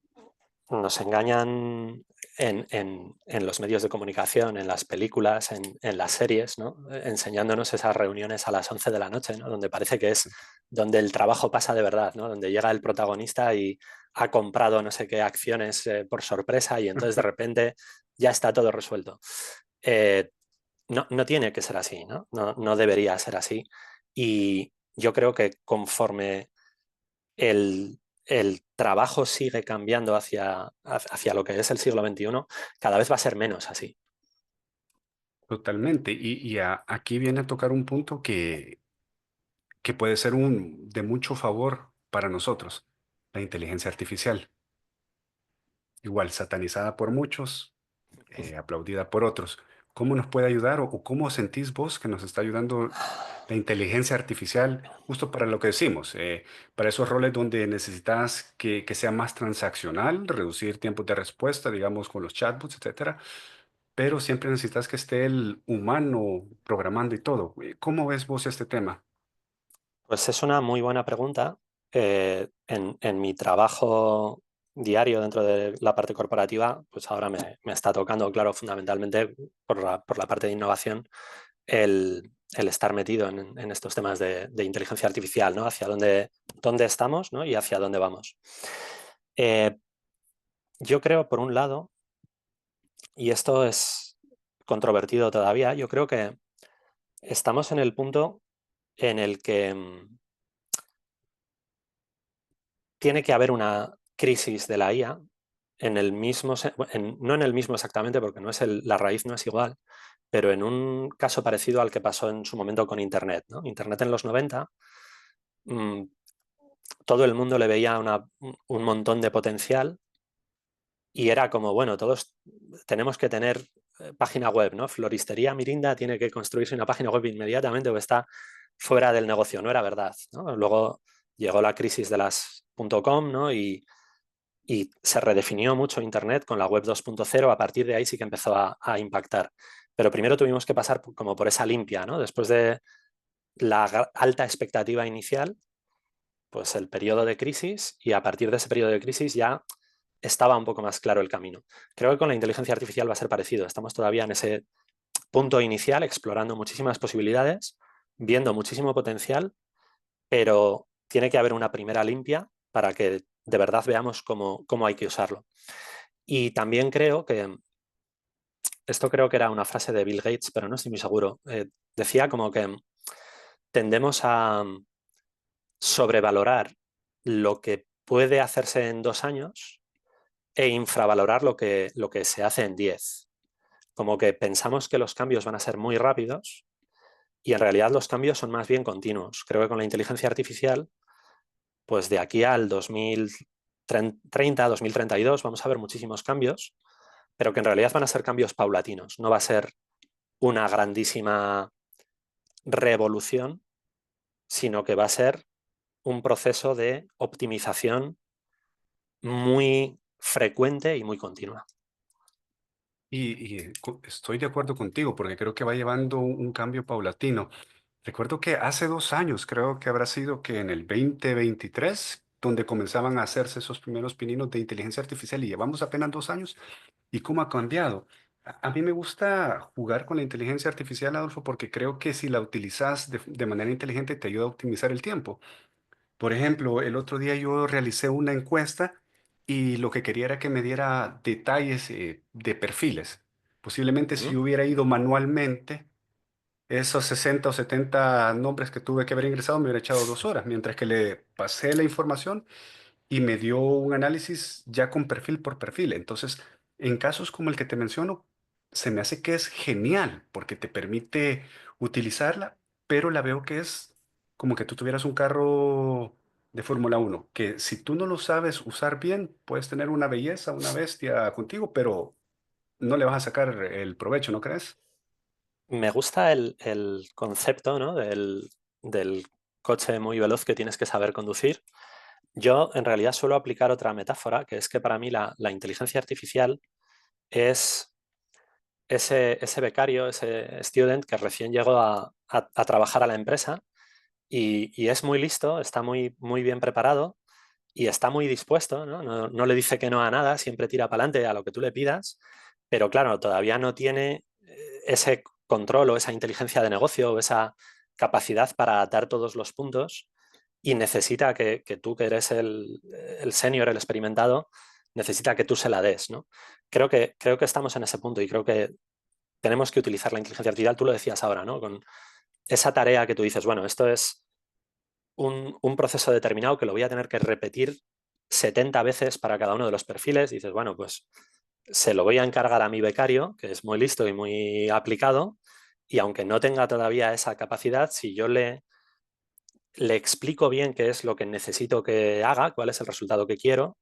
Nos engañan en los medios de comunicación, en las películas, en las series, ¿no? Enseñándonos esas reuniones a las 11 de la noche, ¿no? Donde parece que es donde el trabajo pasa de verdad, ¿no? Donde llega el protagonista y ha comprado no sé qué acciones por sorpresa y entonces de repente ya está todo resuelto. Eh, no tiene que ser así, ¿no? No debería ser así. Y yo creo que conforme el trabajo sigue cambiando hacia lo que es el siglo XXI, cada vez va a ser menos así. Totalmente. Aquí viene a tocar un punto que puede ser de mucho favor para nosotros, la inteligencia artificial. Igual, satanizada por muchos, aplaudida por otros. ¿Cómo nos puede ayudar o cómo sentís vos que nos está ayudando la inteligencia artificial justo para lo que decimos? Para esos roles donde necesitas que sea más transaccional, reducir tiempos de respuesta, digamos, con los chatbots, etcétera, pero siempre necesitas que esté el humano programando y todo. ¿Cómo ves vos este tema? Pues es una muy buena pregunta. En mi trabajo diario dentro de la parte corporativa, pues ahora me está tocando, claro, fundamentalmente por la parte de innovación, el estar metido en estos temas de inteligencia artificial, ¿no? Hacia dónde estamos, ¿no? Y hacia dónde vamos. Eh, yo creo, por un lado, y esto es controvertido todavía, yo creo que estamos en el punto en el que tiene que haber una crisis de la IA en el mismo, no en el mismo exactamente, porque no es la raíz no es igual, pero en un caso parecido al que pasó en su momento con Internet, ¿no? Internet en los 90, mm, todo el mundo le veía un montón de potencial y era como, bueno, todos tenemos que tener página web, ¿no? Floristería Mirinda tiene que construirse una página web inmediatamente o está fuera del negocio. No era verdad, ¿no? Luego llegó la crisis de las .com, ¿no? Y se redefinió mucho Internet con la web 2.0. A partir de ahí sí que empezó a impactar. Pero primero tuvimos que pasar como por esa limpia, ¿no? Después de la alta expectativa inicial, pues el periodo de crisis y a partir de ese periodo de crisis ya estaba un poco más claro el camino. Creo que con la inteligencia artificial va a ser parecido. Estamos todavía en ese punto inicial, explorando muchísimas posibilidades, viendo muchísimo potencial, pero tiene que haber una primera limpia para que de verdad veamos cómo hay que usarlo. Y también creo que, esto creo que era una frase de Bill Gates, pero no estoy muy seguro, decía como que tendemos a sobrevalorar lo que puede hacerse en 2 años e infravalorar lo que se hace en 10. Como que pensamos que los cambios van a ser muy rápidos y en realidad los cambios son más bien continuos. Creo que con la inteligencia artificial, pues de aquí al 2030, 2032 vamos a ver muchísimos cambios, pero que en realidad van a ser cambios paulatinos. No va a ser una grandísima revolución, sino que va a ser un proceso de optimización muy frecuente y muy continua. Estoy de acuerdo contigo porque creo que va llevando un cambio paulatino. Recuerdo que hace 2 años, creo que habrá sido que en el 2023. donde comenzaban a hacerse esos primeros pininos de inteligencia artificial y llevamos apenas 2 años y cómo ha cambiado. A mí me gusta jugar con la inteligencia artificial, Adolfo, porque creo que si la utilizas de manera inteligente te ayuda a optimizar el tiempo. Por ejemplo, el otro día yo realicé una encuesta y lo que quería era que me diera detalles de perfiles. Posiblemente si Ujú. yo hubiera ido manualmente, esos 60 o 70 nombres que tuve que haber ingresado me hubiera echado 2 horas, mientras que le pasé la información y me dio un análisis ya con perfil por perfil. Entonces, en casos como el que te menciono, se me hace que es genial porque te permite utilizarla, pero la veo que es como que tú tuvieras un carro de Fórmula 1 que si tú no lo sabes usar bien, puedes tener una belleza, una bestia contigo, pero no le vas a sacar el provecho, ¿no crees? Me gusta el concepto, ¿no? del coche muy veloz que tienes que saber conducir. Yo en realidad suelo aplicar otra metáfora, que es que para mí la inteligencia artificial es ese becario, ese student que recién llegó a trabajar a la empresa y es muy listo, está muy bien preparado y está muy dispuesto, ¿no? No le dice que no a nada, siempre tira para adelante a lo que tú le pidas, pero claro, todavía no tiene ese control o esa inteligencia de negocio o esa capacidad para atar todos los puntos y necesita que tú, que eres el senior, el experimentado, necesita que tú se la des, ¿no? Creo que estamos en ese punto y creo que tenemos que utilizar la inteligencia artificial, tú lo decías ahora, ¿no? Con esa tarea que tú dices, bueno, esto es un proceso determinado que lo voy a tener que repetir 70 veces para cada uno de los perfiles. Dices, bueno, pues se lo voy a encargar a mi becario, que es muy listo y muy aplicado, y aunque no tenga todavía esa capacidad, si yo le explico bien qué es lo que necesito que haga, cuál es el resultado que quiero,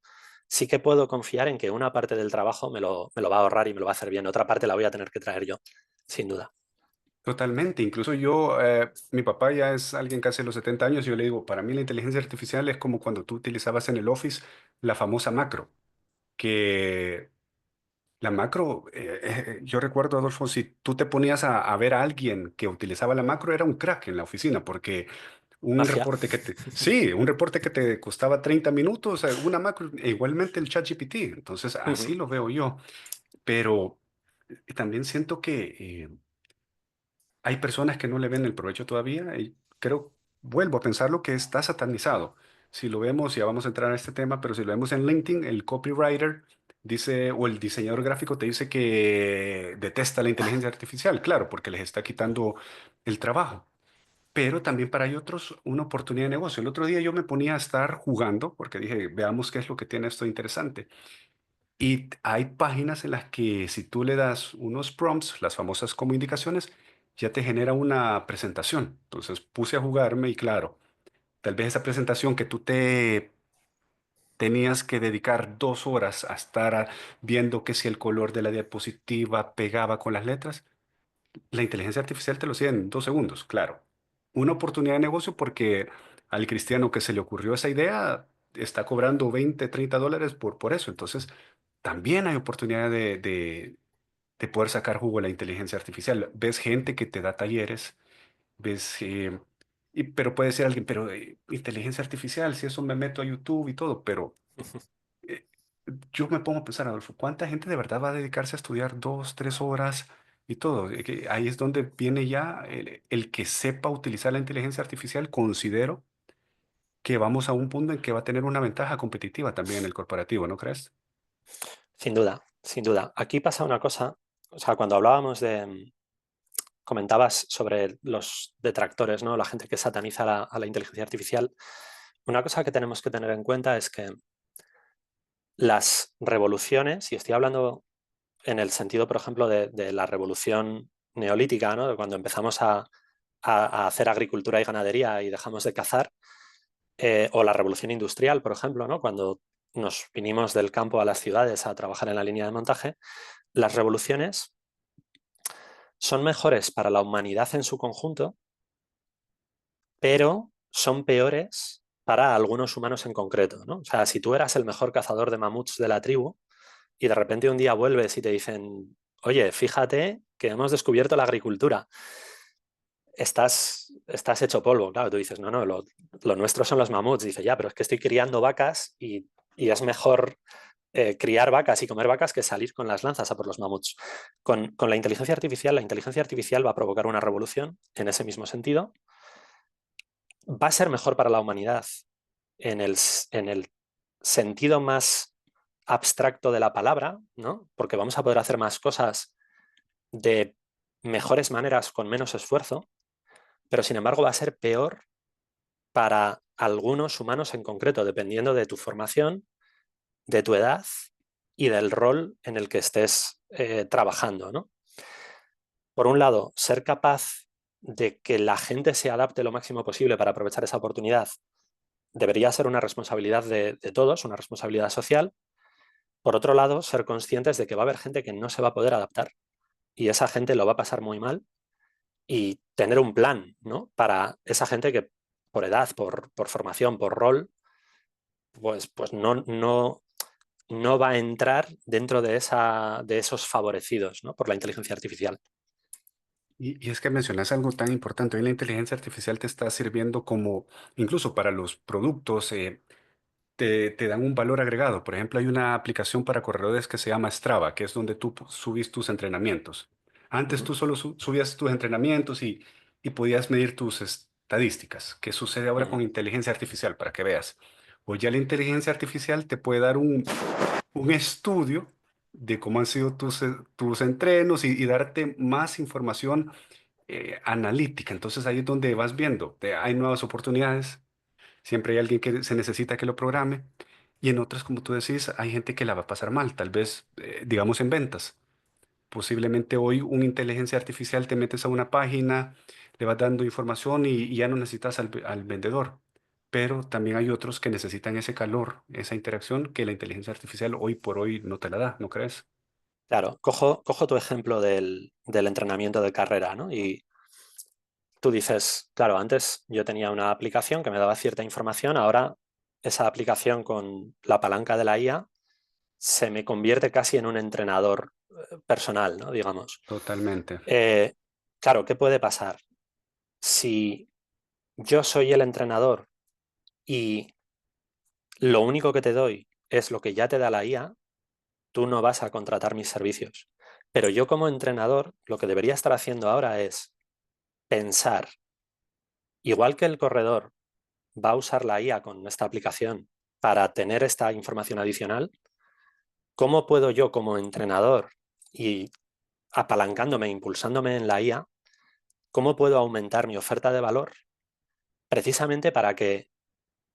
sí que puedo confiar en que una parte del trabajo me lo va a ahorrar y me lo va a hacer bien. Otra parte la voy a tener que traer yo, sin duda. Totalmente. Incluso yo, mi papá ya es alguien casi de los 70 años, y yo le digo, para mí la inteligencia artificial es como cuando tú utilizabas en el Office la famosa macro, que la macro, yo recuerdo, Adolfo, si tú te ponías a ver a alguien que utilizaba la macro, era un crack en la oficina, porque Magia. sí, un reporte que te costaba 30 minutos, una macro, e igualmente el ChatGPT. Entonces, así Ujú. lo veo yo. Pero también siento que hay personas que no le ven el provecho todavía y creo, vuelvo a pensarlo, que está satanizado. Si lo vemos, ya vamos a entrar a este tema, pero si lo vemos en LinkedIn, el copywriter dice, o el diseñador gráfico te dice que detesta la inteligencia artificial, claro, porque les está quitando el trabajo. Pero también para hay otros una oportunidad de negocio. El otro día yo me ponía a estar jugando porque dije, veamos qué es lo que tiene esto interesante. Y hay páginas en las que si tú le das unos prompts, las famosas como indicaciones, ya te genera una presentación. Entonces puse a jugarme y claro, tal vez esa presentación que tú te tenías que dedicar 2 horas a estar viendo que si el color de la diapositiva pegaba con las letras, la inteligencia artificial te lo hacía en 2 segundos, claro. Una oportunidad de negocio porque al cristiano que se le ocurrió esa idea está cobrando 20, $30 por eso. Entonces, también hay oportunidad de poder sacar jugo a la inteligencia artificial. Ves gente que te da talleres, ves, pero puede ser alguien, pero inteligencia artificial, si eso me meto a YouTube y todo, pero eh, yo me pongo a pensar, Adolfo, ¿cuánta gente de verdad va a dedicarse a estudiar 2, 3 horas y todo? Que ahí es donde viene ya el que sepa utilizar la inteligencia artificial, considero que vamos a un punto en que va a tener una ventaja competitiva también en el corporativo, ¿no crees? Sin duda, sin duda. Aquí pasa una cosa, o sea, cuando hablábamos comentabas sobre los detractores, ¿no? La gente que sataniza a la inteligencia artificial. Una cosa que tenemos que tener en cuenta es que las revoluciones, y estoy hablando en el sentido, por ejemplo, de la revolución neolítica, ¿no? De cuando empezamos a hacer agricultura y ganadería y dejamos de cazar, o la revolución industrial, por ejemplo, ¿no? Cuando nos vinimos del campo a las ciudades a trabajar en la línea de montaje, las revoluciones son mejores para la humanidad en su conjunto, pero son peores para algunos humanos en concreto, ¿no? O sea, si tú eras el mejor cazador de mamuts de la tribu y de repente un día vuelves y te dicen, oye, fíjate que hemos descubierto la agricultura, estás hecho polvo. Claro, tú dices, no, no, lo nuestro son los mamuts. Dice, ya, pero es que estoy criando vacas y es mejor criar vacas y comer vacas que salir con las lanzas a por los mamuts. Con la inteligencia artificial va a provocar una revolución en ese mismo sentido. Va a ser mejor para la humanidad en el sentido más abstracto de la palabra, ¿no? Porque vamos a poder hacer más cosas de mejores maneras con menos esfuerzo, pero sin embargo va a ser peor para algunos humanos en concreto, dependiendo de tu formación, de tu edad y del rol en el que estés trabajando, ¿no? Por un lado, ser capaz de que la gente se adapte lo máximo posible para aprovechar esa oportunidad debería ser una responsabilidad de todos, una responsabilidad social. Por otro lado, ser conscientes de que va a haber gente que no se va a poder adaptar y esa gente lo va a pasar muy mal y tener un plan, ¿no? Para esa gente que por edad, por formación, por rol, pues no va a entrar dentro de esos favorecidos, ¿no? Por la inteligencia artificial. Y es que mencionas algo tan importante. Hoy la inteligencia artificial te está sirviendo como, incluso para los productos, te dan un valor agregado. Por ejemplo, hay una aplicación para corredores que se llama Strava, que es donde tú subís tus entrenamientos. Antes Ujú, tú solo subías tus entrenamientos y podías medir tus estadísticas. ¿Qué sucede ahora con ujú. inteligencia artificial? Para que veas. Hoy ya la inteligencia artificial te puede dar un estudio de cómo han sido tus entrenos y darte más información analítica. Entonces ahí es donde vas viendo, hay nuevas oportunidades. Siempre hay alguien que se necesita que lo programe. Y en otras, como tú decís, hay gente que la va a pasar mal, tal vez, digamos, en ventas. Posiblemente hoy una inteligencia artificial te metes a una página, le vas dando información y ya no necesitas al vendedor. Pero también hay otros que necesitan ese calor, esa interacción que la inteligencia artificial hoy por hoy no te la da, ¿no crees? Claro, cojo tu ejemplo del entrenamiento de carrera, ¿no? Y tú dices, claro, antes yo tenía una aplicación que me daba cierta información, ahora esa aplicación con la palanca de la IA se me convierte casi en un entrenador personal, ¿no? Digamos. Totalmente. Eh, claro, ¿qué puede pasar? Si yo soy el entrenador y lo único que te doy es lo que ya te da la IA, tú no vas a contratar mis servicios. Pero yo como entrenador, lo que debería estar haciendo ahora es pensar, igual que el corredor va a usar la IA con esta aplicación para tener esta información adicional, ¿cómo puedo yo como entrenador y apalancándome, impulsándome en la IA, cómo puedo aumentar mi oferta de valor precisamente para que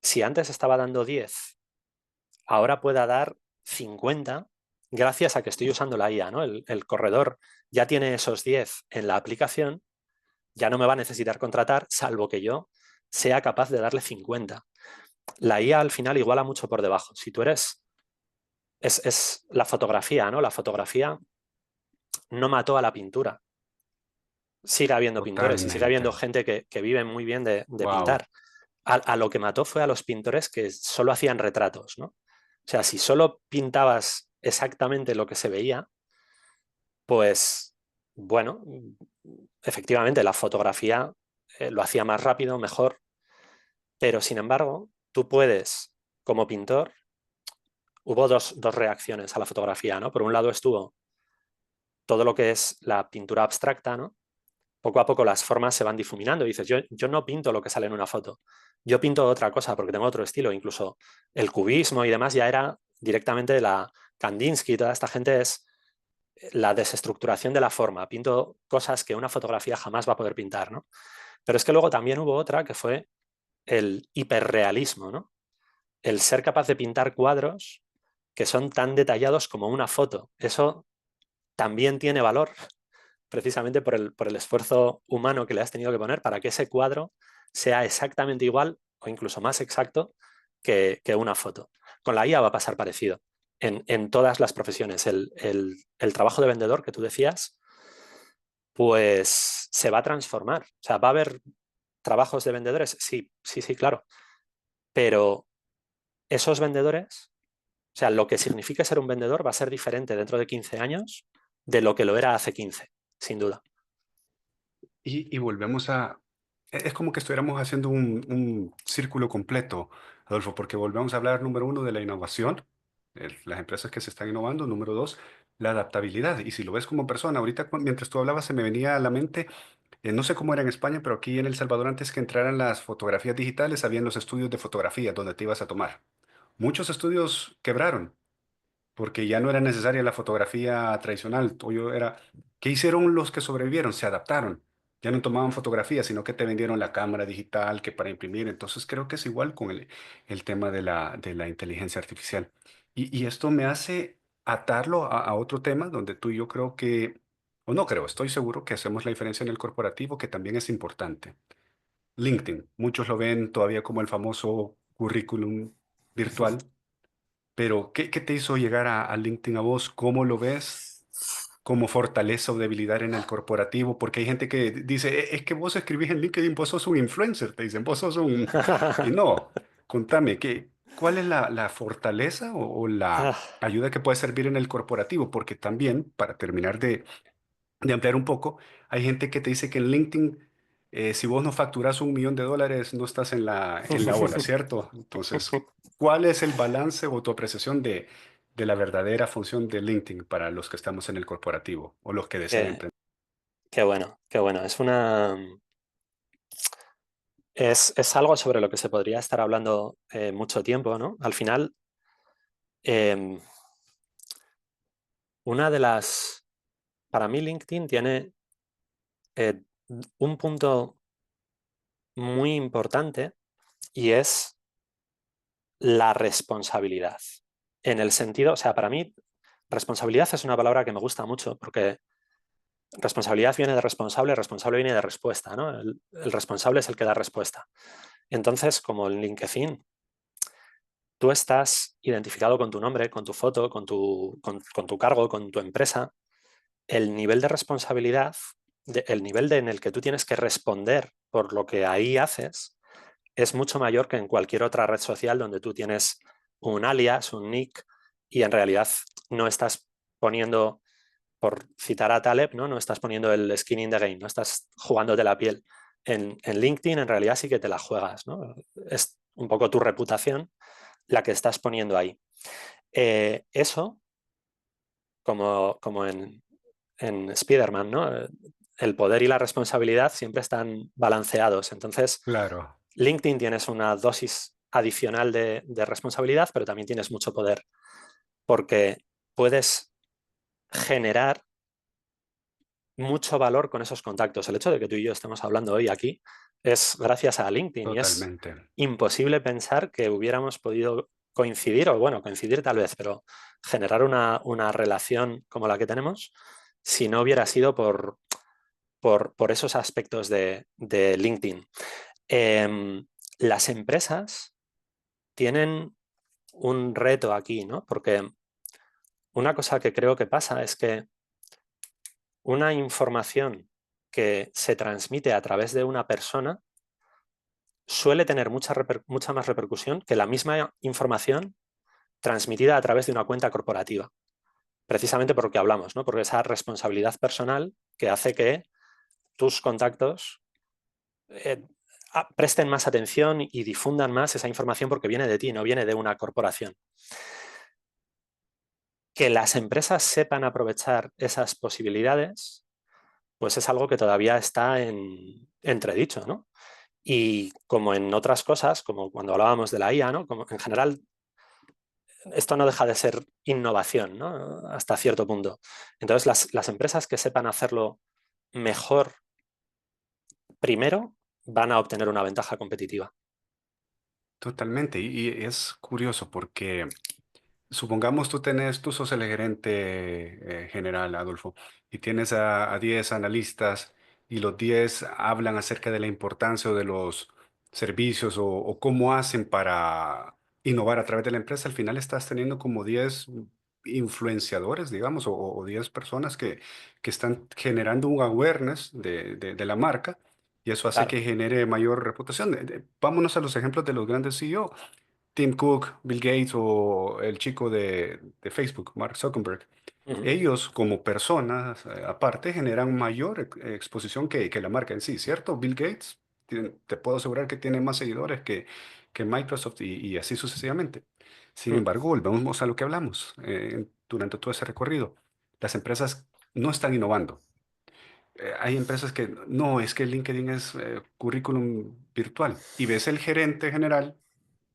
si antes estaba dando 10, ahora pueda dar 50 gracias a que estoy usando la IA, ¿no? El corredor ya tiene esos 10 en la aplicación, ya no me va a necesitar contratar, salvo que yo sea capaz de darle 50. La IA al final iguala mucho por debajo. Si tú eres, es la fotografía, ¿no? La fotografía no mató a la pintura. Sigue habiendo pintores y sigue Totalmente. habiendo gente que vive muy bien de Wow. pintar. A lo que mató fue a los pintores que solo hacían retratos, ¿no? O sea, si solo pintabas exactamente lo que se veía, pues bueno, efectivamente la fotografía lo hacía más rápido, mejor, pero sin embargo, tú puedes, como pintor, hubo dos reacciones a la fotografía, ¿no? Por un lado estuvo todo lo que es la pintura abstracta, ¿no? Poco a poco las formas se van difuminando y dices, yo no pinto lo que sale en una foto, yo pinto otra cosa porque tengo otro estilo, incluso el cubismo y demás ya era directamente de la Kandinsky, toda esta gente es la desestructuración de la forma, pinto cosas que una fotografía jamás va a poder pintar, ¿no? Pero es que luego también hubo otra que fue el hiperrealismo, ¿no? El ser capaz de pintar cuadros que son tan detallados como una foto. Eso también tiene valor precisamente por el esfuerzo humano que le has tenido que poner para que ese cuadro sea exactamente igual o incluso más exacto que una foto. Con la IA va a pasar parecido en todas las profesiones. El trabajo de vendedor que tú decías, pues se va a transformar. O sea, va a haber trabajos de vendedores, sí, sí, sí, claro. Pero esos vendedores, o sea, lo que significa ser un vendedor va a ser diferente dentro de 15 años de lo que lo era hace 15, sin duda. Y volvemos a... Es como que estuviéramos haciendo un círculo completo, Adolfo, porque volvemos a hablar, número uno, de la innovación, las empresas que se están innovando, número dos, la adaptabilidad. Y si lo ves como persona, ahorita mientras tú hablabas se me venía a la mente, no sé cómo era en España, pero aquí en El Salvador antes que entraran las fotografías digitales, habían los estudios de fotografía donde te ibas a tomar. Muchos estudios quebraron porque ya no era necesaria la fotografía tradicional. Todo era, ¿qué hicieron los que sobrevivieron? Se adaptaron. Ya no tomaban fotografías, sino que te vendieron la cámara digital que para imprimir. Entonces creo que es igual con el tema de la inteligencia artificial. Y esto me hace atarlo a otro tema donde tú y yo creo que, o no creo, estoy seguro que hacemos la diferencia en el corporativo, que también es importante. LinkedIn, muchos lo ven todavía como el famoso currículum virtual, pero ¿qué te hizo llegar a LinkedIn a vos? ¿Cómo lo ves como fortaleza o debilidad en el corporativo? Porque hay gente que dice, Es que vos escribís en LinkedIn, vos sos un influencer", te dicen, vos sos un... Y no, contame, ¿cuál es la fortaleza o la Ah, ayuda que puede servir en el corporativo? Porque también, para terminar de ampliar un poco, hay gente que te dice que en LinkedIn, si vos no facturas $1 millón, no estás en la ola, ¿cierto? Entonces, ¿cuál es el balance o tu apreciación de la verdadera función de LinkedIn para los que estamos en el corporativo o los que desean qué, emprender? qué bueno, qué bueno. Es algo sobre lo que se podría estar hablando mucho tiempo, ¿no? Al final, em, una de las, para mí LinkedIn tiene eh, un punto muy importante y es la responsabilidad. En el sentido, o sea, para mí, responsabilidad es una palabra que me gusta mucho porque responsabilidad viene de responsable, responsable viene de respuesta, ¿no? El responsable es el que da respuesta. Entonces, como en LinkedIn, tú estás identificado con tu nombre, con tu foto, con tu cargo, con tu empresa, el nivel de responsabilidad, el nivel en el que tú tienes que responder por lo que ahí haces, es mucho mayor que en cualquier otra red social donde tú tienes un alias, un nick, y en realidad no estás poniendo, por citar a Taleb, no estás poniendo el skin in the game, no estás jugándote la piel. En LinkedIn en realidad sí que te la juegas, ¿no? Es un poco tu reputación la que estás poniendo ahí. Eso, como en Spider-Man, ¿no? El poder y la responsabilidad siempre están balanceados. Entonces, Claro, LinkedIn tienes una dosis adicional de responsabilidad, pero también tienes mucho poder porque puedes generar mucho valor con esos contactos. El hecho de que tú y yo estemos hablando hoy aquí es gracias a LinkedIn y es totalmente. imposible pensar que hubiéramos podido coincidir, o bueno, coincidir tal vez, pero generar una relación como la que tenemos si no hubiera sido por esos aspectos de LinkedIn. Las empresas tienen un reto aquí, ¿no? Porque una cosa que creo que pasa es que una información que se transmite a través de una persona suele tener mucha más repercusión que la misma información transmitida a través de una cuenta corporativa. Precisamente por lo que hablamos, ¿no? Porque esa responsabilidad personal que hace que tus contactos eh, presten más atención y difundan más esa información porque viene de ti, no viene de una corporación. Que las empresas sepan aprovechar esas posibilidades, pues es algo que todavía está en entredicho, ¿no? Y como en otras cosas, como cuando hablábamos de la IA, ¿no? Como en general, esto no deja de ser innovación, ¿no? Hasta cierto punto. Entonces, las empresas que sepan hacerlo mejor primero van a obtener una ventaja competitiva. Totalmente. Y es curioso porque supongamos tú sos el gerente general, Adolfo, y tienes a 10 analistas y los 10 hablan acerca de la importancia o de los servicios o cómo hacen para innovar a través de la empresa. Al final estás teniendo como 10 influenciadores, digamos, o 10 personas que están generando un awareness de la marca y eso hace Claro, que genere mayor reputación. Vámonos a los ejemplos de los grandes CEO. Tim Cook, Bill Gates o el chico de Facebook, Mark Zuckerberg. Ujú, Ellos como personas aparte generan mayor exposición que la marca en sí, ¿cierto? Bill Gates, te puedo asegurar que tiene más seguidores que Microsoft y así sucesivamente. Sin mm, embargo, volvemos a lo que hablamos durante todo ese recorrido. Las empresas no están innovando. Hay empresas que no, es que LinkedIn es currículum virtual y ves el gerente general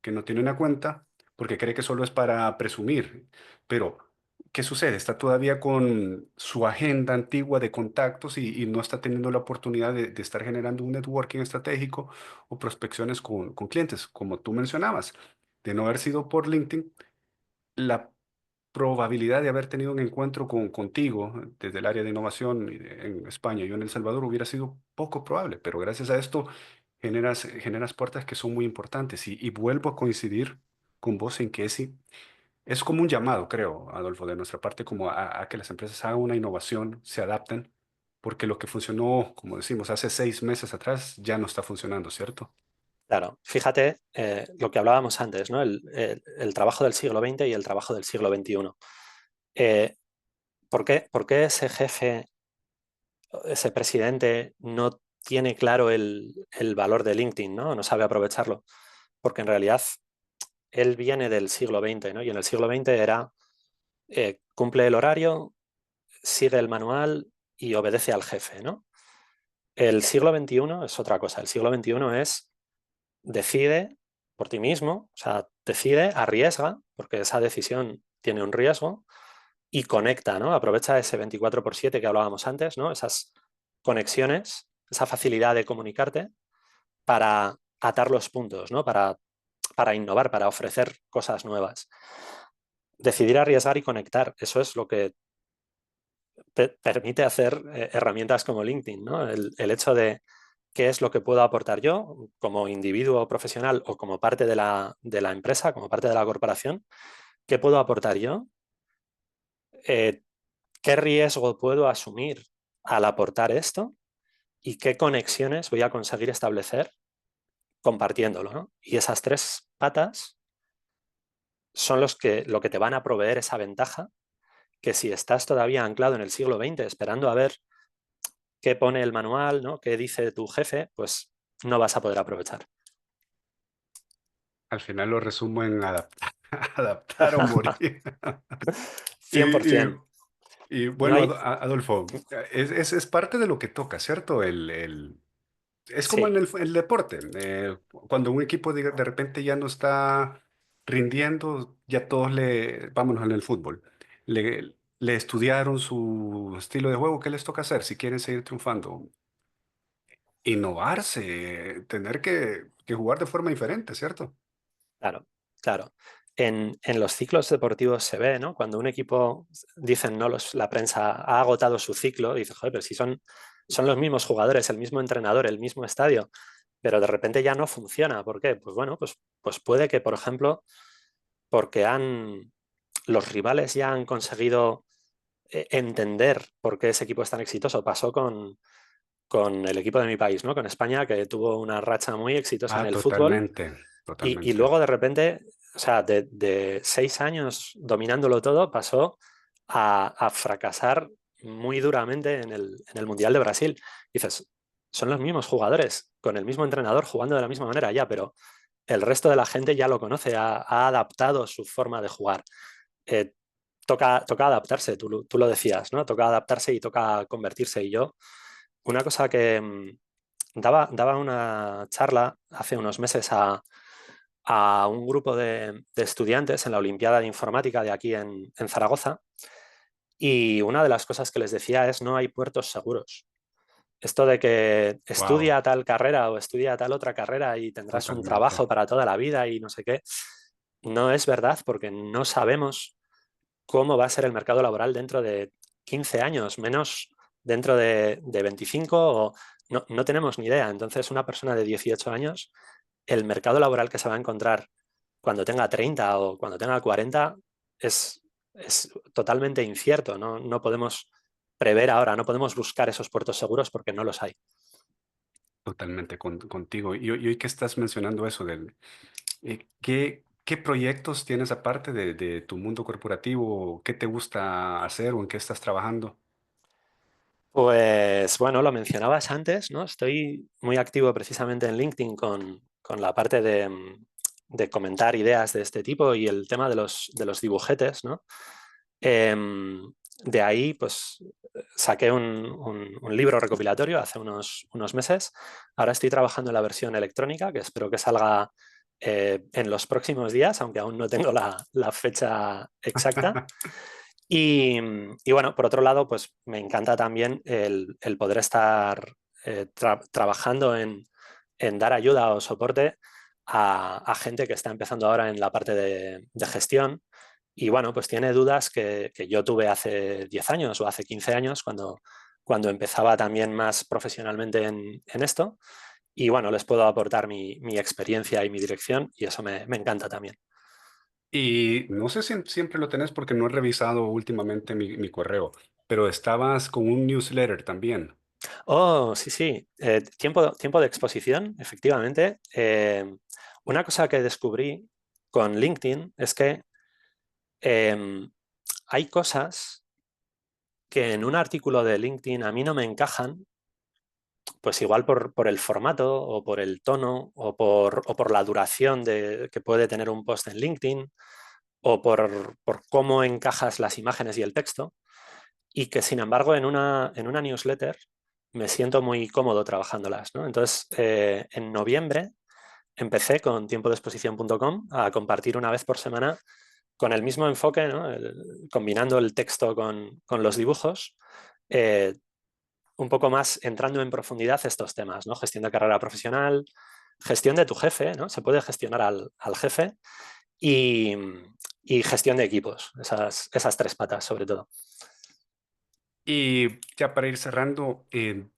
que no tiene una cuenta porque cree que solo es para presumir. Pero, ¿qué sucede? Está todavía con su agenda antigua de contactos y no está teniendo la oportunidad de estar generando un networking estratégico o prospecciones con clientes, como tú mencionabas. De no haber sido por LinkedIn, la probabilidad de haber tenido un encuentro contigo desde el área de innovación en España y yo en El Salvador hubiera sido poco probable, pero gracias a esto generas puertas que son muy importantes y vuelvo a coincidir con vos en que es como un llamado, creo, Adolfo, de nuestra parte, como a que las empresas hagan una innovación, se adapten, porque lo que funcionó, como decimos, hace 6 meses atrás ya no está funcionando, ¿cierto? claro, fíjate lo que hablábamos antes, ¿no? El trabajo del siglo XX y el trabajo del siglo XXI. Eh, por qué ese jefe, ese presidente no tiene claro el valor de LinkedIn, ¿no? No sabe aprovecharlo. Porque en realidad él viene del siglo XX, ¿no? Y en el siglo XX era cumple el horario, sigue el manual y obedece al jefe, ¿no? El siglo XXI es otra cosa. El siglo XXI es decide por ti mismo, o sea, decide, arriesga, porque esa decisión tiene un riesgo, y conecta, ¿no? Aprovecha ese 24/7 que hablábamos antes, ¿no? Esas conexiones, esa facilidad de comunicarte para atar los puntos, ¿no? Para innovar, para ofrecer cosas nuevas. Decidir arriesgar y conectar, eso es lo que te permite hacer herramientas como LinkedIn, ¿no? El hecho de qué es lo que puedo aportar yo como individuo profesional o como parte de la empresa, como parte de la corporación, qué puedo aportar yo, eh, qué riesgo puedo asumir al aportar esto y qué conexiones voy a conseguir establecer compartiéndolo, ¿no? Y esas tres patas son lo que te van a proveer esa ventaja que si estás todavía anclado en el siglo XX esperando a ver qué pone el manual, ¿no? Qué dice tu jefe, pues no vas a poder aprovechar. Al final lo resumo en adaptar, adaptar o morir. Y, y 100%. Y No bueno, hay... Adolfo, es parte de lo que toca, ¿cierto? Es como en Sí, el deporte. Cuando un equipo de repente ya no está rindiendo, ya todos vámonos en el fútbol, le estudiaron su estilo de juego, ¿qué les toca hacer si quieren seguir triunfando? Innovarse, tener que jugar de forma diferente, ¿cierto? claro, claro. En los ciclos deportivos se ve, ¿no? Cuando un equipo, dicen, ¿no? La prensa ha agotado su ciclo, dice, joder, pero si son los mismos jugadores, el mismo entrenador, el mismo estadio, pero de repente ya no funciona. ¿Por qué? Pues bueno, pues puede que, por ejemplo, porque los rivales ya han conseguido entender por qué ese equipo es tan exitoso. Pasó con el equipo de mi país, ¿no? Con España, que tuvo una racha muy exitosa en Ah, el fútbol totalmente, y totalmente. luego de repente, o sea, de 6 años dominándolo todo, pasó a fracasar muy duramente en el Mundial de Brasil. Y dices, son los mismos jugadores, con el mismo entrenador, jugando de la misma manera ya, pero el resto de la gente ya lo conoce, ha adaptado su forma de jugar. Eh, toca adaptarse, tú lo decías, ¿no? Toca adaptarse y toca convertirse. Y yo, una cosa que daba una charla hace unos meses a un grupo de estudiantes en la Olimpiada de Informática de aquí en Zaragoza, y una de las cosas que les decía es no hay puertos seguros. Esto de que Wow, estudia tal carrera o estudia tal otra carrera y tendrás un totalmente. trabajo para toda la vida y no sé qué, no es verdad porque no sabemos cómo va a ser el mercado laboral dentro de 15 años, menos dentro de 25, o no tenemos ni idea. Entonces, una persona de 18 años, el mercado laboral que se va a encontrar cuando tenga 30 o cuando tenga 40 es totalmente incierto. No podemos prever ahora, no podemos buscar esos puertos seguros porque no los hay. Totalmente contigo. Y hoy que estás mencionando eso del qué ¿Qué proyectos tienes aparte de tu mundo corporativo? ¿Qué te gusta hacer o en qué estás trabajando? Pues bueno, lo mencionabas antes, ¿no? Estoy muy activo precisamente en LinkedIn con la parte de comentar ideas de este tipo y el tema de los dibujetes, ¿no? De ahí, pues saqué un libro recopilatorio hace unos meses. Ahora estoy trabajando en la versión electrónica, que espero que salga en los próximos días, aunque aún no tengo la fecha exacta. Y bueno, por otro lado, pues me encanta también el poder estar trabajando en dar ayuda o soporte a gente que está empezando ahora en la parte de gestión y bueno, pues tiene dudas que yo tuve hace 10 años o hace 15 años cuando empezaba también más profesionalmente en esto. Y bueno, les puedo aportar mi experiencia y mi dirección y eso me encanta también. Y no sé si siempre lo tenés porque no he revisado últimamente mi correo, pero estabas con un newsletter también. Oh, sí, sí. Tiempo de exposición, efectivamente. Una cosa que descubrí con LinkedIn es que em, hay cosas que en un artículo de LinkedIn a mí no me encajan, pues igual por el formato o por el tono o por la duración que puede tener un post en LinkedIn o por cómo encajas las imágenes y el texto y que sin embargo en una newsletter me siento muy cómodo trabajándolas, ¿no? Entonces, en noviembre empecé con tiempodesposición.com a compartir una vez por semana con el mismo enfoque, ¿no? Combinando el texto con los dibujos, eh, un poco más entrando en profundidad estos temas, ¿no? Gestión de carrera profesional, gestión de tu jefe, ¿no? Se puede gestionar al jefe y, y gestión de equipos, esas tres patas sobre todo. Y ya para ir cerrando,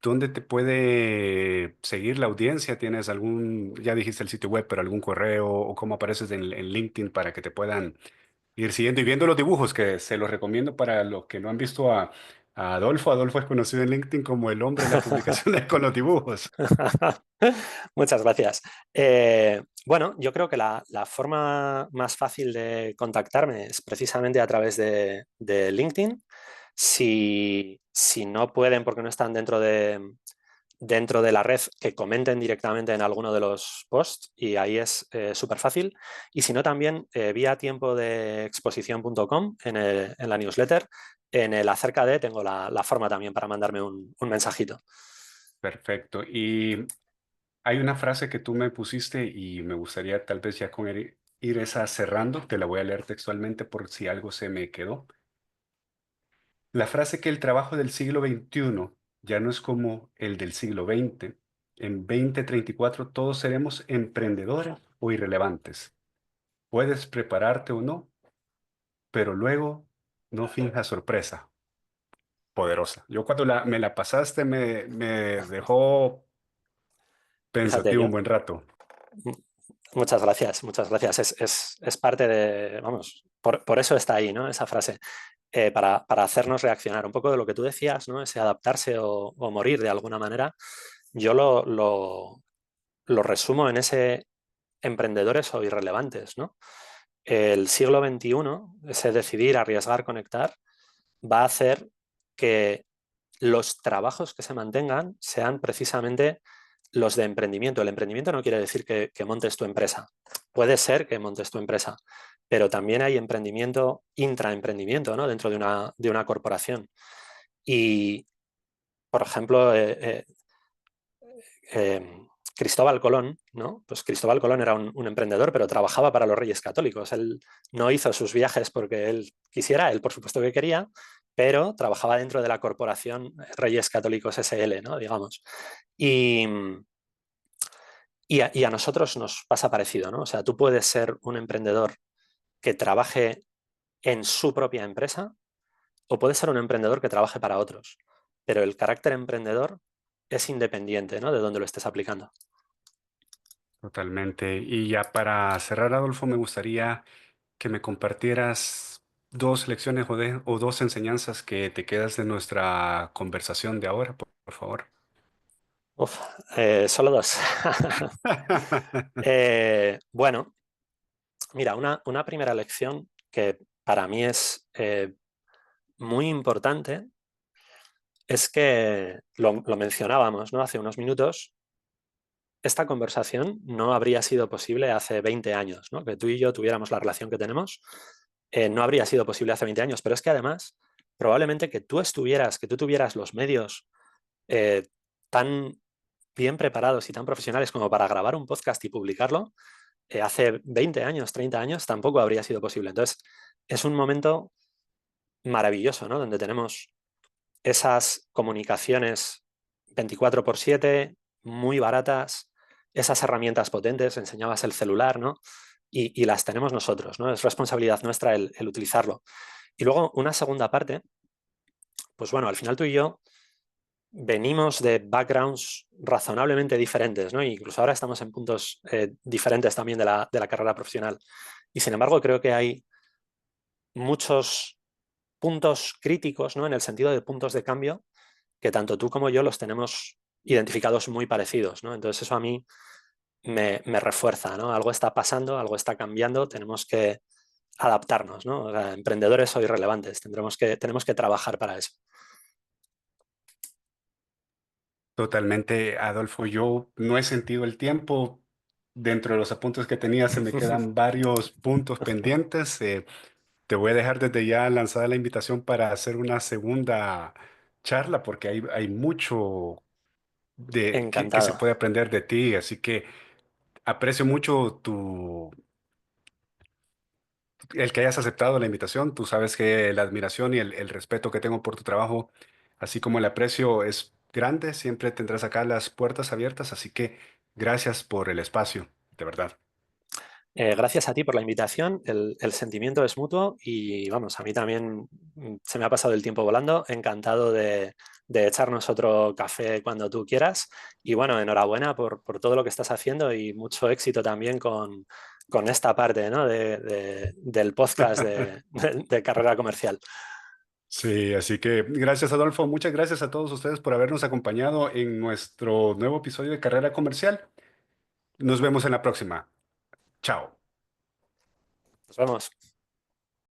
¿dónde te puede seguir la audiencia? ¿Tienes algún, ya dijiste el sitio web, pero algún correo o cómo apareces en LinkedIn para que te puedan ir siguiendo y viendo los dibujos, que se los recomiendo para los que no han visto a Adolfo? Adolfo es conocido en LinkedIn como el hombre de las publicaciones con los dibujos. Muchas gracias. Bueno, yo creo que la forma más fácil de contactarme es precisamente a través de LinkedIn. Si no pueden porque no están dentro de la red, que comenten directamente en alguno de los posts y ahí es súper fácil. Y si no, también vía tiempo de exposición.com en la newsletter, en el acerca de tengo la forma también para mandarme un mensajito. Perfecto. Y hay una frase que tú me pusiste y me gustaría tal vez ya con ir esa cerrando, te la voy a leer textualmente por si algo se me quedó. La frase que el trabajo del siglo XXI ya no es como el del siglo XX. En 2034 todos seremos emprendedores o irrelevantes. Puedes prepararte o no, pero luego no finjas sorpresa. Poderosa. Yo cuando me la pasaste me dejó Fíjate, pensativo un buen rato. muchas gracias, muchas gracias. Es parte de, vamos, por eso está ahí, ¿no? Esa frase, para hacernos reaccionar. Un poco de lo que tú decías, ¿no? Ese adaptarse o morir de alguna manera. Yo lo resumo en ese emprendedores o irrelevantes, ¿no? El siglo XXI, ese decidir, arriesgar, conectar, va a hacer que los trabajos que se mantengan sean precisamente los de emprendimiento. El emprendimiento no quiere decir que montes tu empresa. Puede ser que montes tu empresa, pero también hay emprendimiento, intraemprendimiento, ¿no? Dentro de una corporación. Y, por ejemplo, Cristóbal Colón, ¿no? Pues Cristóbal Colón era un emprendedor, pero trabajaba para los Reyes Católicos. Él no hizo sus viajes porque él quisiera, él por supuesto que quería, pero trabajaba dentro de la corporación Reyes Católicos SL, ¿no? Digamos. Y, y a nosotros nos pasa parecido, ¿no? O sea, tú puedes ser un emprendedor que trabaje en su propia empresa o puedes ser un emprendedor que trabaje para otros, pero el carácter emprendedor es independiente, ¿no? De dónde lo estés aplicando. Totalmente. Y ya para cerrar, Adolfo, me gustaría que me compartieras dos lecciones o dos enseñanzas que te quedas de nuestra conversación de ahora, por favor. Uf, solo dos. Bueno, Mira, una primera lección que para mí es muy importante es que lo mencionábamos, ¿no? Hace unos minutos. Esta conversación no habría sido posible hace 20 años, ¿no? Que tú y yo tuviéramos la relación que tenemos, no habría sido posible hace 20 años, pero es que además, probablemente que tú tuvieras los medios eh, tan bien preparados y tan profesionales como para grabar un podcast y publicarlo, hace 20 años, 30 años, tampoco habría sido posible. Entonces, es un momento maravilloso, ¿no? Donde tenemos esas comunicaciones 24/7, muy baratas, esas herramientas potentes, enseñabas el celular, ¿no? Y las tenemos nosotros, ¿no? Es responsabilidad nuestra el utilizarlo. Y luego una segunda parte, pues bueno, al final tú y yo venimos de backgrounds razonablemente diferentes, ¿no? Incluso ahora estamos en puntos diferentes también de la carrera profesional. Y sin embargo, creo que hay muchos puntos críticos, ¿no? En el sentido de puntos de cambio que tanto tú como yo los tenemos identificados muy parecidos, ¿no? Entonces eso a mí me refuerza, ¿no? Algo está pasando, algo está cambiando, tenemos que adaptarnos, ¿no? O sea, emprendedores sois relevantes, tenemos que trabajar para eso. Totalmente, Adolfo. Yo no he sentido el tiempo. Dentro de los apuntes que tenía se me quedan varios puntos pendientes. Te voy a dejar desde ya lanzada la invitación para hacer una segunda charla porque hay mucho que se Encantado. puede aprender de ti. Así que aprecio mucho el que hayas aceptado la invitación. Tú sabes que la admiración y el respeto que tengo por tu trabajo, así como el aprecio es grande, siempre tendrás acá las puertas abiertas. Así que gracias por el espacio, de verdad. Gracias a ti por la invitación, el sentimiento es mutuo y vamos, a mí también se me ha pasado el tiempo volando, encantado de echarnos otro café cuando tú quieras y bueno, enhorabuena por todo lo que estás haciendo y mucho éxito también con esta parte, ¿no? Del podcast de carrera comercial. Sí, así que gracias, Adolfo. Muchas gracias a todos ustedes por habernos acompañado en nuestro nuevo episodio de Carrera Comercial. Nos vemos en la próxima. Chao. Nos vemos.